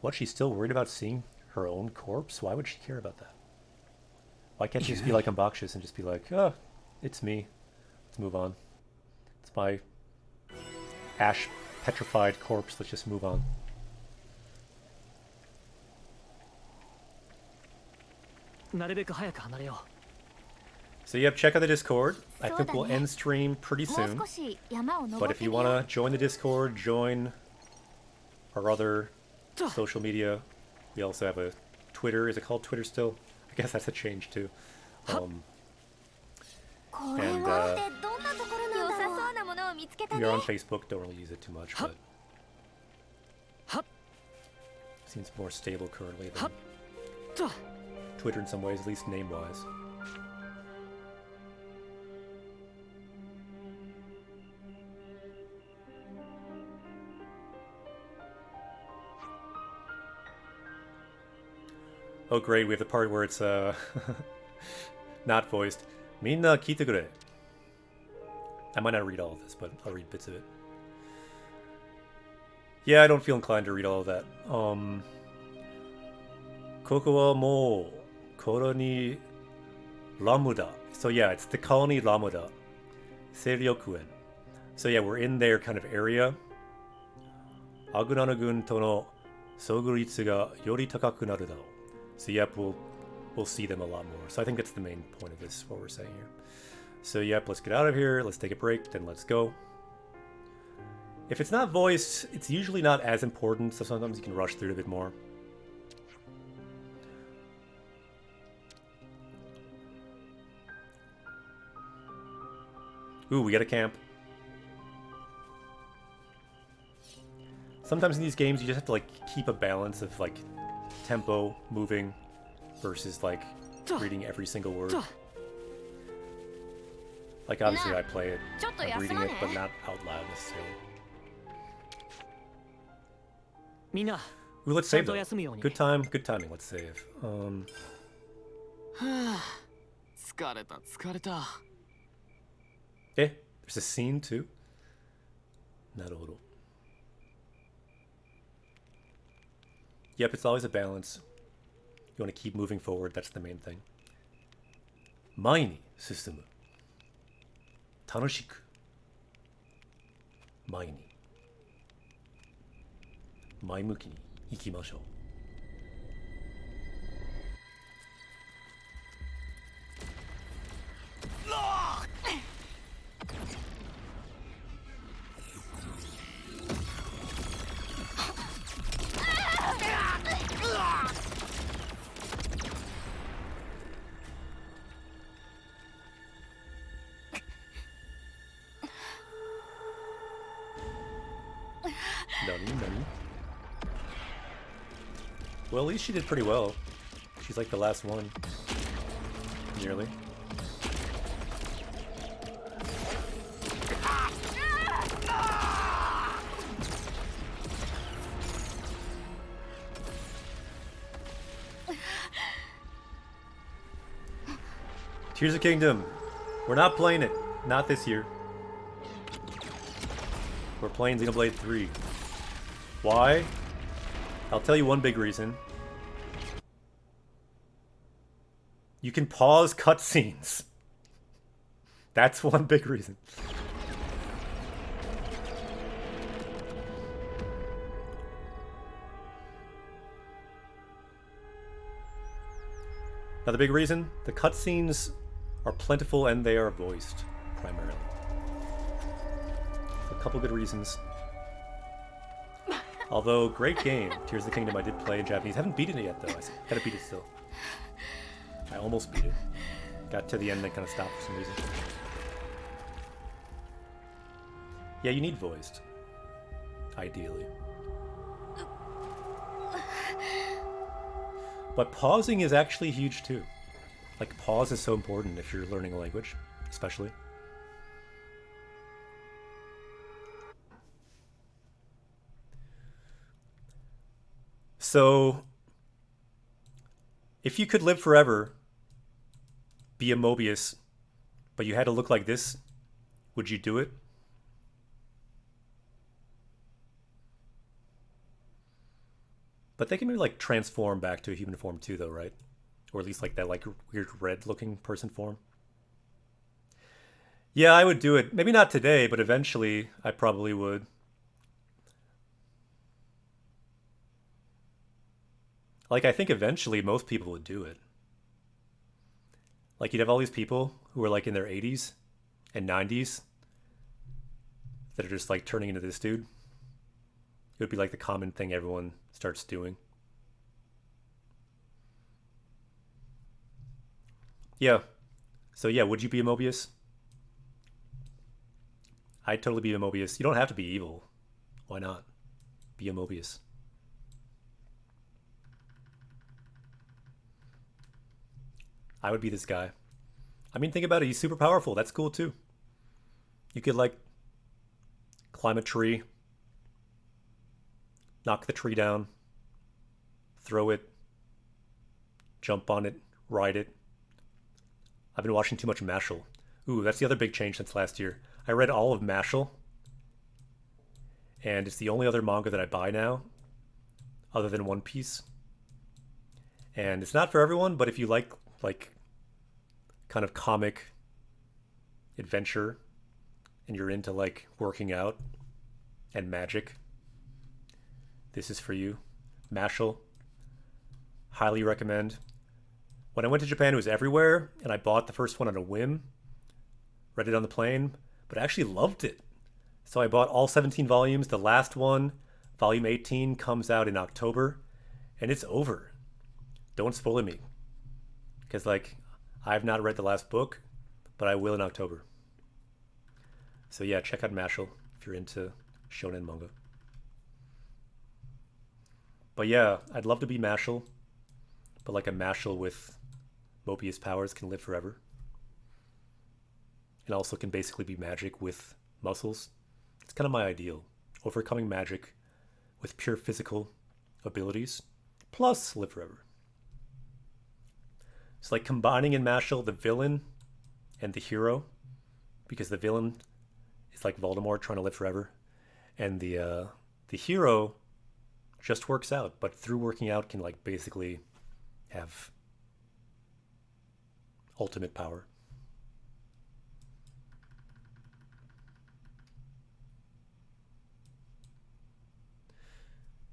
What, she's still worried about seeing her own corpse? Why would she care about that? Why can't she just be like Boxious and just be like, oh, it's me. Let's move on. It's my ash petrified corpse. Let's just move on. So yep, check out the Discord. I think we'll end stream pretty soon. But if you want to join the Discord, join our other social media. We also have a Twitter. Is it called Twitter still? I guess that's a change too. And you're on Facebook. Don't really use it too much, but seems more stable currently than Twitter in some ways, at least name-wise. Oh great, we have the part where it's not voiced. Minna kite kure. I might not read all of this, but I'll read bits of it. Yeah, I don't feel inclined to read all of that. Koko wa mou Colony Lamuda. So yeah, it's the colony Lamuda. Seiryokuen. So yeah, we're in their kind of area. Aguranagun to no soguritsu ga yori takaku naru daro. So yep, we'll see them a lot more. So I think that's the main point of this, what we're saying here. So yep, let's get out of here, let's take a break, then let's go. If it's not voiced, it's usually not as important, so sometimes you can rush through it a bit more. Ooh, we got a camp. Sometimes in these games you just have to like keep a balance of like tempo, moving, versus like reading every single word. Like obviously I play it, I'm reading it, but not out loud necessarily. Ooh, let's save though. Good timing, let's save. Eh, there's a scene too? Naruhodo. Yep, it's always a balance. You want to keep moving forward, that's the main thing. Mai ni susumu. Tanoshiku. Mai ni. Maimuki ni ikimashou. Nani, nani. Well, at least she did pretty well. She's like the last one. Nearly. Tears of Kingdom. We're not playing it. Not this year. We're playing Xenoblade 3. Why? I'll tell you one big reason. You can pause cutscenes. That's one big reason. Another big reason, the cutscenes are plentiful and they are voiced, primarily. A couple good reasons. Although, great game. Tears of the Kingdom I did play in Japanese. Haven't beaten it yet, though. I gotta beat it still. I almost beat it. Got to the end and kind of stopped for some reason. Yeah, you need voiced. Ideally. But pausing is actually huge, too. Like, pause is so important if you're learning a language, especially. So, if you could live forever, be a Mobius, but you had to look like this, would you do it? But they can maybe like transform back to a human form too, though, right? Or at least like that like weird red-looking person form. Yeah, I would do it. Maybe not today, but eventually I probably would. Like, I think eventually most people would do it. Like, you'd have all these people who are like in their 80s and 90s that are just like turning into this dude. It would be like the common thing everyone starts doing. Yeah. So yeah, would you be a Mobius? I'd totally be a Mobius. You don't have to be evil. Why not? Be a Mobius. I would be this guy. I mean, think about it. He's super powerful. That's cool too. You could like climb a tree, knock the tree down, throw it, jump on it, ride it. I've been watching too much Mashal. Ooh, that's the other big change since last year. I read all of Mashal, and it's the only other manga that I buy now, other than One Piece. And it's not for everyone, but if you like kind of comic adventure, and you're into like working out and magic, this is for you. Mashal. Highly recommend. When I went to Japan, it was everywhere, and I bought the first one on a whim. Read it on the plane, but I actually loved it. So I bought all 17 volumes. The last one, volume 18, comes out in October, and it's over. Don't spoil me. Because, like, I've not read the last book, but I will in October. So yeah, check out Mashal if you're into shonen manga. But yeah, I'd love to be Mashal, but like a Mashal with Mobius powers can live forever. And also can basically be magic with muscles. It's kind of my ideal. Overcoming magic with pure physical abilities, plus live forever. It's like combining in Mashal the villain and the hero, because the villain is like Voldemort trying to live forever, and the hero just works out, but through working out can like basically have ultimate power.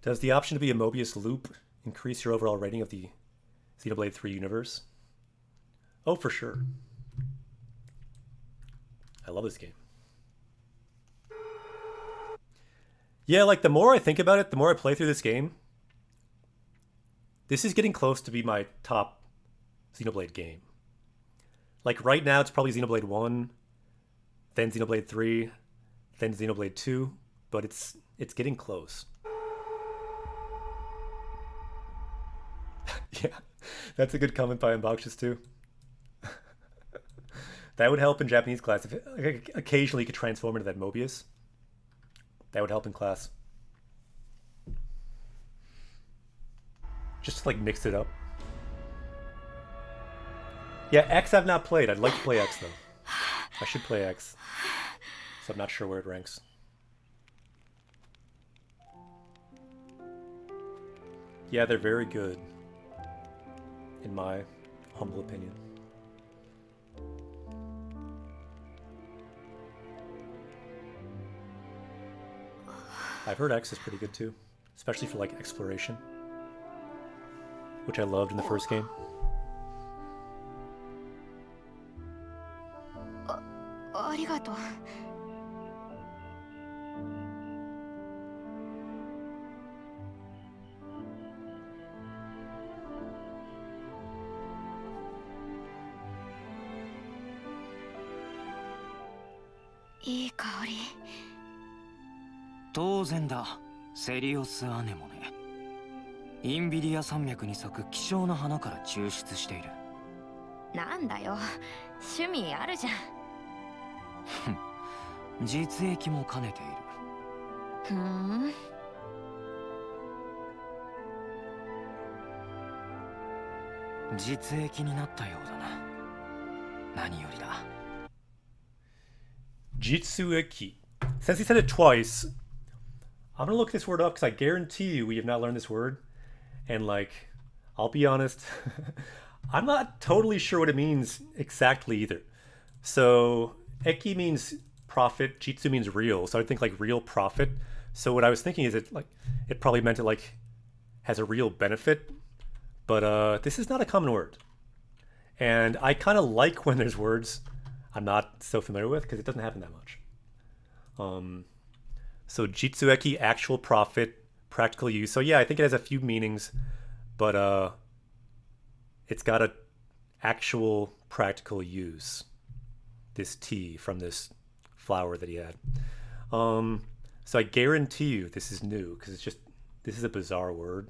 Does the option to be a Mobius loop increase your overall rating of the Xenoblade 3 universe? Oh, for sure. I love this game. Yeah, like the more I think about it, the more I play through this game, this is getting close to be my top Xenoblade game. Like right now, it's probably Xenoblade 1, then Xenoblade 3, then Xenoblade 2, but it's It's getting close. Yeah, that's a good comment by Unboxes too. That would help in Japanese class if occasionally you could transform into that Mobius. That would help in class. Just to, like, mix it up. Yeah, X I've not played. I'd like to play X though. I should play X. So I'm not sure where it ranks. Yeah, they're very good. In my humble opinion. I've heard X is pretty good too. Especially for, like, exploration. Which I loved in the first game.
ありがとう。いい香り。
当然だ、セリオスアネモネ。インビリア山脈に咲く希少な花から抽出している。
なんだよ、趣味あるじゃん。
実益も兼ねている。
ふん。
実益になったようだな。何よりだ。
Jitsueki. Since he said it twice, I'm gonna look this word up because I guarantee you we have not learned this word. And, like, I'll be honest, I'm not totally sure what it means exactly either. So, eki means profit, jitsu means real. So I think, like, real profit. So what I was thinking is it probably meant it, like, has a real benefit. But this is not a common word. And I kind of like when there's words I'm not so familiar with because it doesn't happen that much. So jitsueki, actual profit, practical use. So yeah, I think it has a few meanings, but it's got a actual practical use. This tea from this flower that he had. So I guarantee you this is new because this is a bizarre word.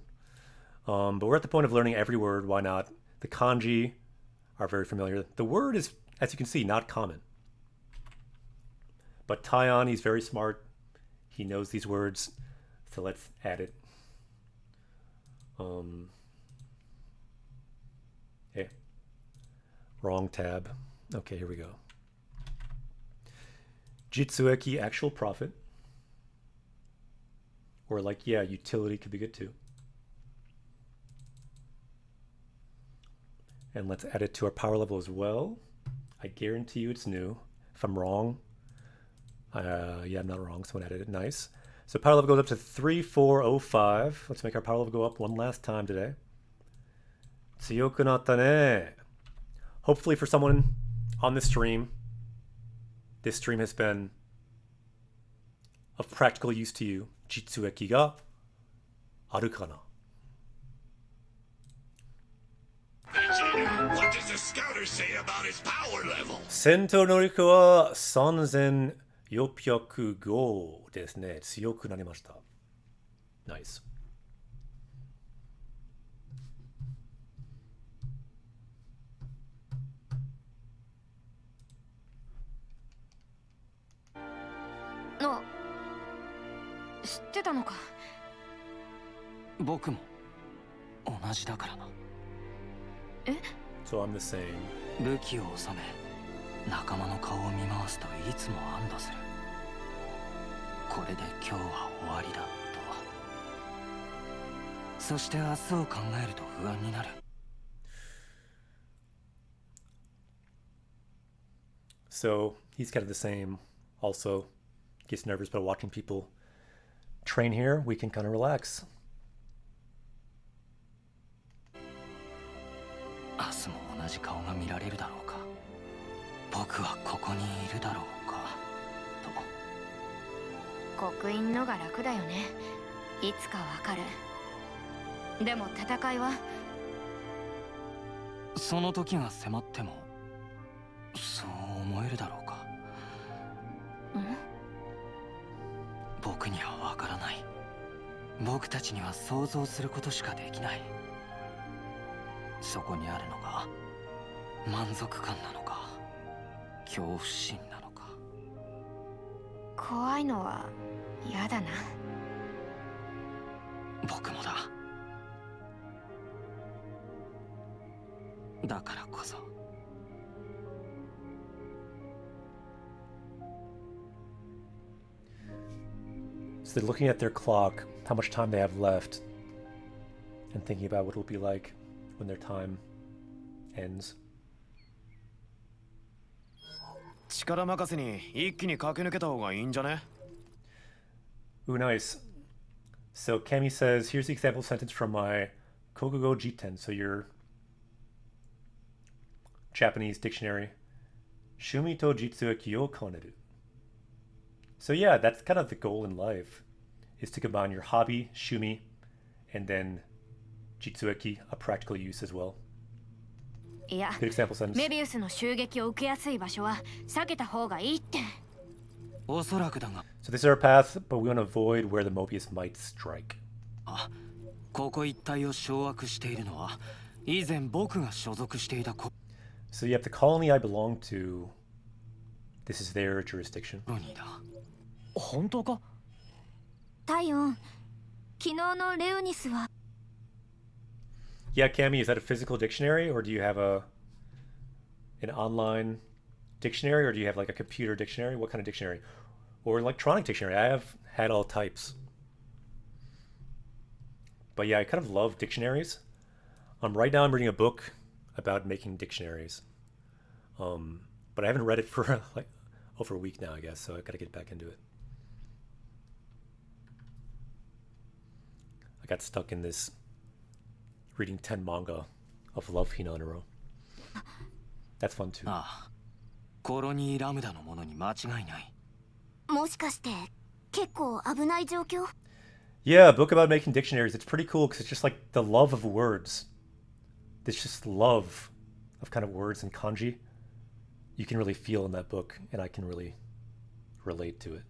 But we're at the point of learning every word. Why not? The kanji are very familiar. The word is, as you can see, not common. But Taian, he's very smart. He knows these words. So let's add it. Yeah. Wrong tab. Okay, here we go. Jitsueki, actual profit. Or, like, yeah, utility could be good too. And let's add it to our power level as well. I guarantee you it's new. If I'm wrong, yeah, I'm not wrong. Someone added it. Nice. So power level goes up to 3405. Let's make our power level go up one last time today. 強くなったね. Hopefully for someone on this stream has been of practical use to you. Jitsueki ga aru kana?
What does the scouter say about his power level?
戦闘能力は3405ですね。強くなりました。ナイス。
知ってたのか。
僕も同じだからな。
え？
So I'm the same.
武器を収め、仲間の顔を見回すといつも安堵する。これで今日は終わりだと。そして明日を考えると不安になる。
So he's kind of the same. Also gets nervous about watching people train here. We can kind of relax.
明日も同じ顔が見られるだろうか。僕はここにいるだろうかと。
刻印のが楽だよね。いつかわかる。でも戦いは
その時が迫ってもそう思えるだろうか。僕にはわからない。僕たちには想像することしかできない。そこにあるのが満足感なのか恐怖心なのか。
怖いのは嫌だな。
僕もだ。だからこそ。
So they're looking at their clock, how much time they have left, and thinking about what it'll be like when their time ends.
力任せに一気に駆け抜けた方がいいんじゃね?
Ooh, nice. So Kami says, here's the example sentence from my Kokugo Jiten, so your Japanese dictionary. Shumi to jitsueki o koneru. So yeah, that's kind of the goal in life, is to combine your hobby, shumi, and then jitsueki, a practical use as well.
いや、
Good example sentence.
メビウスの襲撃を受けやすい場所は避けた方がいいって。
おそらくだが。
So this is our path, but we want to avoid where the Mobius might strike.
あ、ここ一帯を掌握しているのは以前僕が所属していた
So you have the colony I belong to. This is their jurisdiction.
ロニーだ。
本当か？
タイオン、昨日のレオニスは。
Yeah, Cammy, is that a physical dictionary, or do you have an online dictionary, or do you have like a computer dictionary? What kind of dictionary? Or an electronic dictionary? I have had all types. But yeah, I kind of love dictionaries. Right now I'm reading a book about making dictionaries. But I haven't read it for like over a week now, I guess, so I gotta get back into it. I got stuck in this reading 10 manga of Love Hina in a row. That's fun too.
ああ、コロニーラムダのものに間違いない。
もしかして結構危ない状況?
Yeah, a book about making dictionaries. It's pretty cool because it's just like the love of words. It's just love of kind of words and kanji. You can really feel in that book, and I can really relate to it.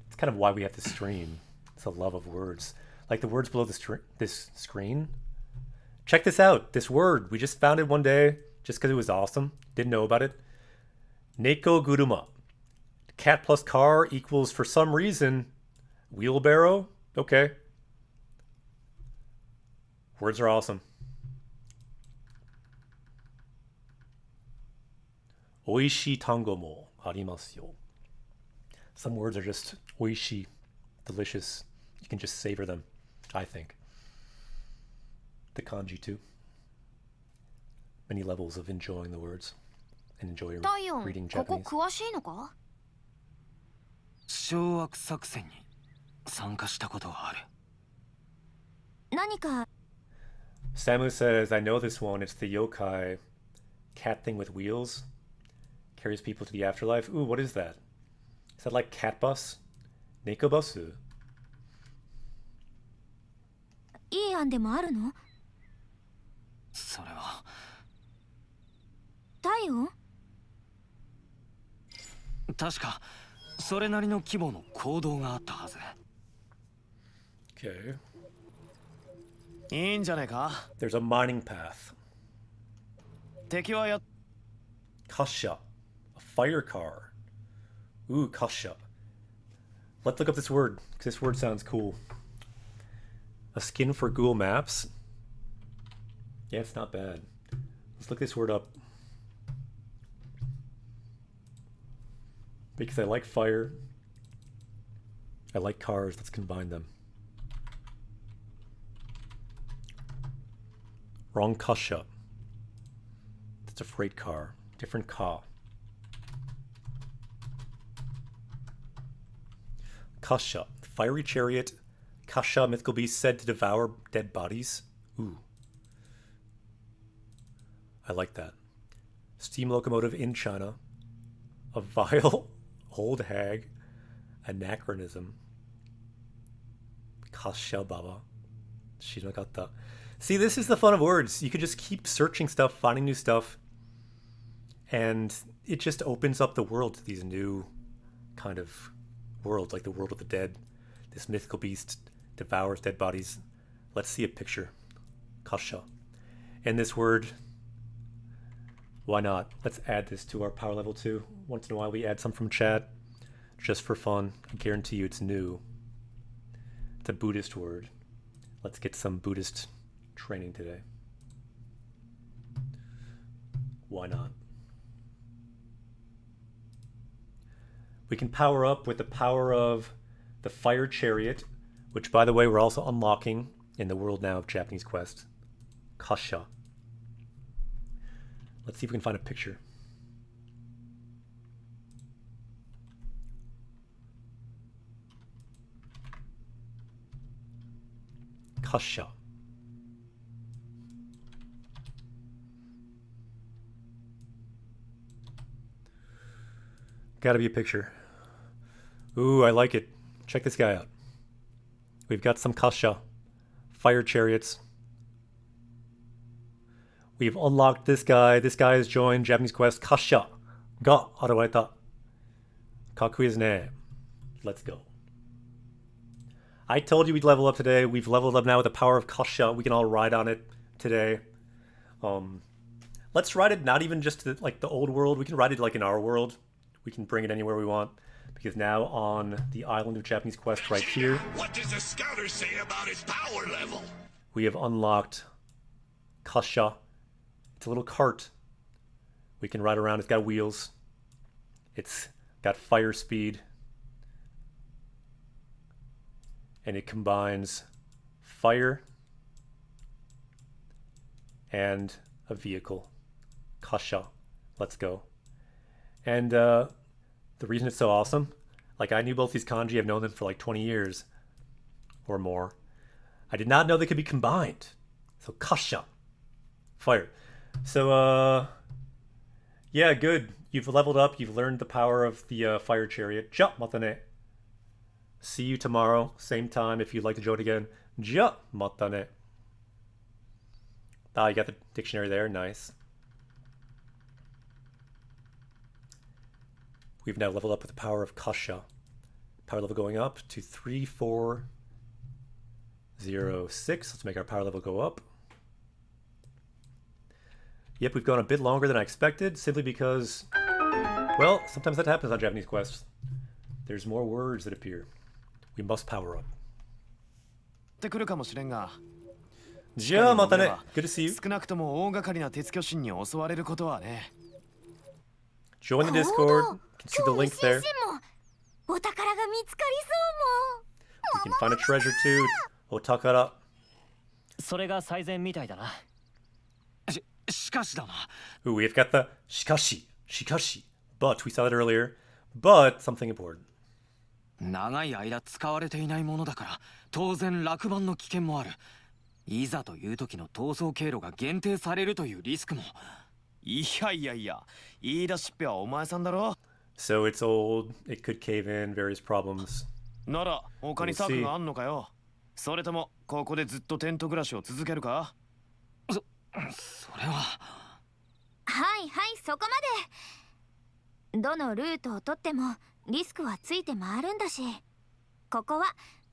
It's kind of why we have this stream. It's a love of words. Like the words below this screen. Check this out. This word. We just found it one day just because it was awesome. Didn't know about it. Neko guruma. Cat plus car equals, for some reason, wheelbarrow. Okay. Words are awesome. Oishii tango mo arimasu yo. Some words are just oishii, delicious. You can just savor them, I think. The kanji too. Many levels of enjoying the words and enjoying reading Japanese.
ここ詳しいのか?
掌握作戦に参加したことがある。
何か
Samu says, I know this one. It's the yokai cat thing with wheels. Carries people to the afterlife. Ooh, what is that? Is that like cat bus? Neko busu?
いい案でもあるの?
それは。
タイオン?
確かそれなりの規模の行動があったはず。
Okay.
いいんじゃねえか?
There's a mining path.
敵はや
Kasha. A fire car. Ooh, kasha. Let's look up this word, because this word sounds cool. A skin for Google Maps? Yeah, it's not bad. Let's look this word up. Because I like fire. I like cars. Let's combine them. Wrong kasha. That's a freight car. Different ka. Kasha. Fiery chariot. Kasha, mythical beast said to devour dead bodies. Ooh. I like that. Steam locomotive in China. A vile old hag. Anachronism. Kasha Baba. Shinagata. See, this is the fun of words. You could just keep searching stuff, finding new stuff. And it just opens up the world to these new kind of worlds, like the world of the dead. This mythical beast devours dead bodies. Let's see a picture. Kasha. And this word, why not? Let's add this to our power level too. Once in a while we add some from chat, just for fun. I guarantee you it's new. It's a Buddhist word. Let's get some Buddhist training today. Why not? We can power up with the power of the Fire Chariot, which, by the way, we're also unlocking in the world now of Japanese Quest. Kasha. Let's see if we can find a picture. Kasha. Gotta be a picture. Ooh, I like it. Check this guy out. We've got some Kasha. Fire chariots. We've unlocked this guy. This guy has joined Japanese Quest. Kasha ga arawareta. Kakui is ne. Let's go. I told you we'd level up today. We've leveled up now with the power of Kasha. We can all ride on it today. Let's ride it not even just to like the old world. We can ride it like in our world. We can bring it anywhere we want. Because now on the island of Japanese Quest right here,
What does the scouter say about his power level?
we have unlocked Kasha. It's a little cart. We can ride around. It's got wheels. It's got fire speed. And it combines fire and a vehicle. Kasha. Let's go. And the reason it's so awesome, like I knew both these kanji. I've known them for like 20 years or more. I did not know they could be combined. So Kasha. Fire. So, yeah, good. You've leveled up. You've learned the power of the Fire Chariot. Ja, matane. See you tomorrow, same time, if you'd like to join again. Ja, matane. Ah, you got the dictionary there. Nice. We've now leveled up with the power of Kasha. Power level going up to 3406. Let's make our power level go up. Yep, we've gone a bit longer than I expected, simply because, well, sometimes that happens on Japanese Quest. There's more words that appear. We must power up. Ja, matane. Good to see you. Join the Discord. You can see the link there. You can find a treasure too. Otakara.
それが最善みたいだな。
しかしだな。
Ooh, we've got the shikashi. Shikashi. But, we saw that earlier. But, something important.
長い間使われていないものだから当然落盤の危険もある。いざという時の逃走経路が限定されるというリスクも。
いやいやいや、言い出しっぺはお前さんだろ。
So it's old, it could cave in, various problems.
なら他に策があんのかよ。それともここでずっとテント暮らしを続けるか。
それは。
はいはい、そこまで。どのルートを取ってもリスクはついて回るんだし、ここは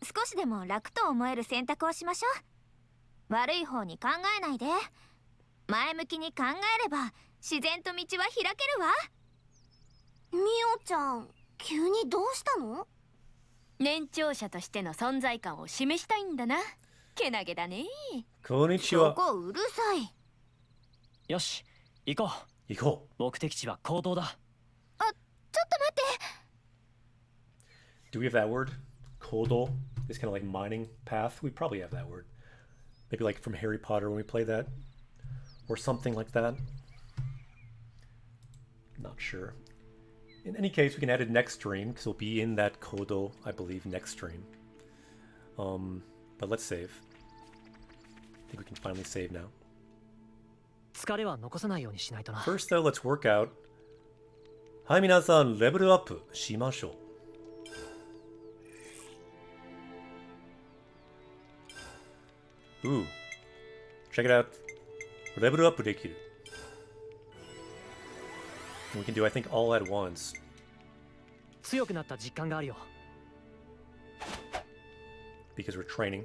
少しでも楽と思える選択をしましょう。悪い方に考えないで、前向きに考えれば自然と道は開けるわ。
みおちゃん、急にどうしたの？年長者としての存在感を示したいんだな。けなげだね。
こんにちは。
そこうるさい。
よし、行こう。
行こう。
目的地は行動だ。
あ、ちょっと待って。
Do we have that word? Kodo? This kind of like mining path? We probably have that word. Maybe like from Harry Potter when we play that. Or something like that. Not sure. In any case, we can add it next stream, because we'll be in that Kodo, I believe, next stream. But let's save. I think we can finally save now.
疲れは残さないようにしないとな。
First though, let's work out. はい、皆さん、レベルアップしましょう。Ooh. Check it out. レベルアップできる。We can do, I think, all at once.
強くなった実感があるよ。
because we're training.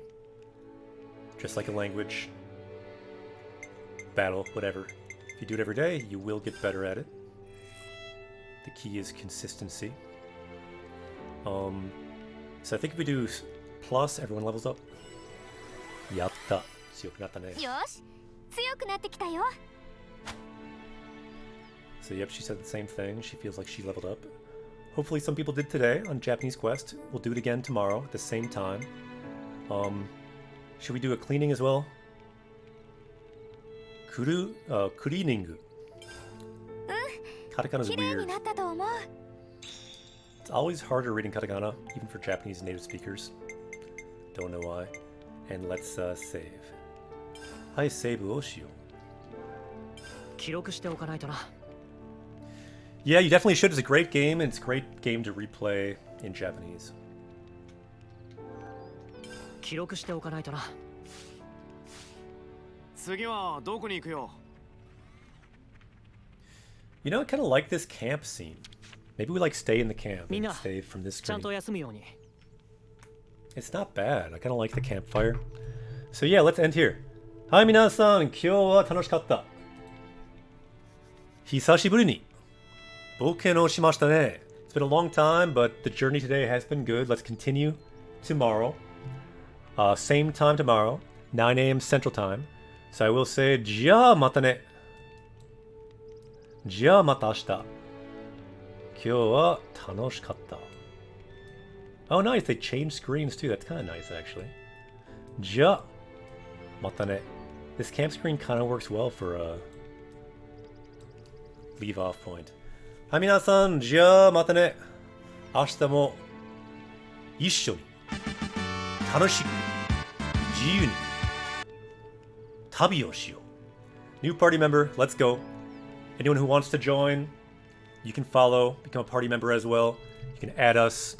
Just like a language, battle, whatever. If you do it every day, you will get better at it. The key is consistency. So I think if we do plus, everyone levels up. Yatta. 強くなったね。
よし、強くなってきたよ。
So yep, she said the same thing. She feels like she leveled up. Hopefully some people did today on Japanese Quest. We'll do it again tomorrow at the same time. Should we do a cleaning as well? Cleaning. Katakana's weird. It's always harder reading katakana, even for Japanese native speakers. Don't know why. And let's save. Hi, save Oshio.
記録しておかないとな。
Yeah, you definitely should. It's a great game, and it's a great game to replay in Japanese.
記録しておかないとな。
次はどこに行くよ?
You know, I kind of like this camp scene. Maybe we like stay in the camp and
みんな、
stay from this
ちゃん
screen.
と休むように。
It's not bad. I kind of like the campfire. So yeah, let's end here. Hi, 皆さん、今日は楽しかった。久しぶりに冒険をしましたね。It's been a long time, but the journey today has been good. Let's continue tomorrow. Same time tomorrow, 9 a.m. Central Time. So I will say, じゃあまたね。じゃあまた明日。今日は楽しかった。Oh, nice. They changed screens too. That's kind of nice, actually. じゃあまたね. This camp screen kind of works well for a leave off point. はい、皆さん、じゃあまたね。明日も一緒に楽しく自由に旅をしよう。New party member, let's go. Anyone who wants to join, you can follow, become a party member as well. You can add us.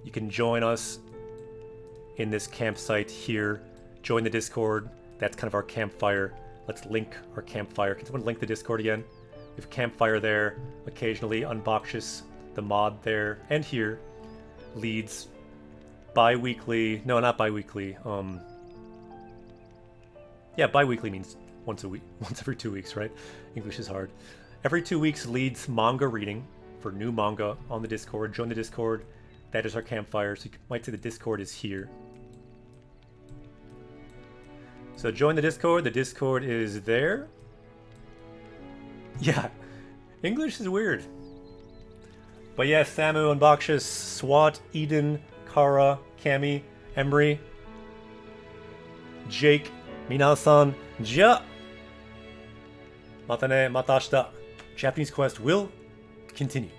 You can join us in this campsite here. Join the Discord. That's kind of our campfire. Let's link our campfire. Can someone link the Discord again? We have campfire there. Occasionally, Unboxious, the mod there, and here leads bi-weekly. No, not bi-weekly. Yeah, bi-weekly means once a week, once every 2 weeks, right? English is hard. Every 2 weeks leads manga reading for new manga on the Discord. Join the Discord. That is our campfire. So you might say the Discord is here. So join the Discord. The Discord is there. Yeah, English is weird. But yeah, Samu, Unboxious, Swat, Eden, Kara, Kami, Emery, Jake, Minasan, Ja. Matane, matashita. Japanese Quest will continue.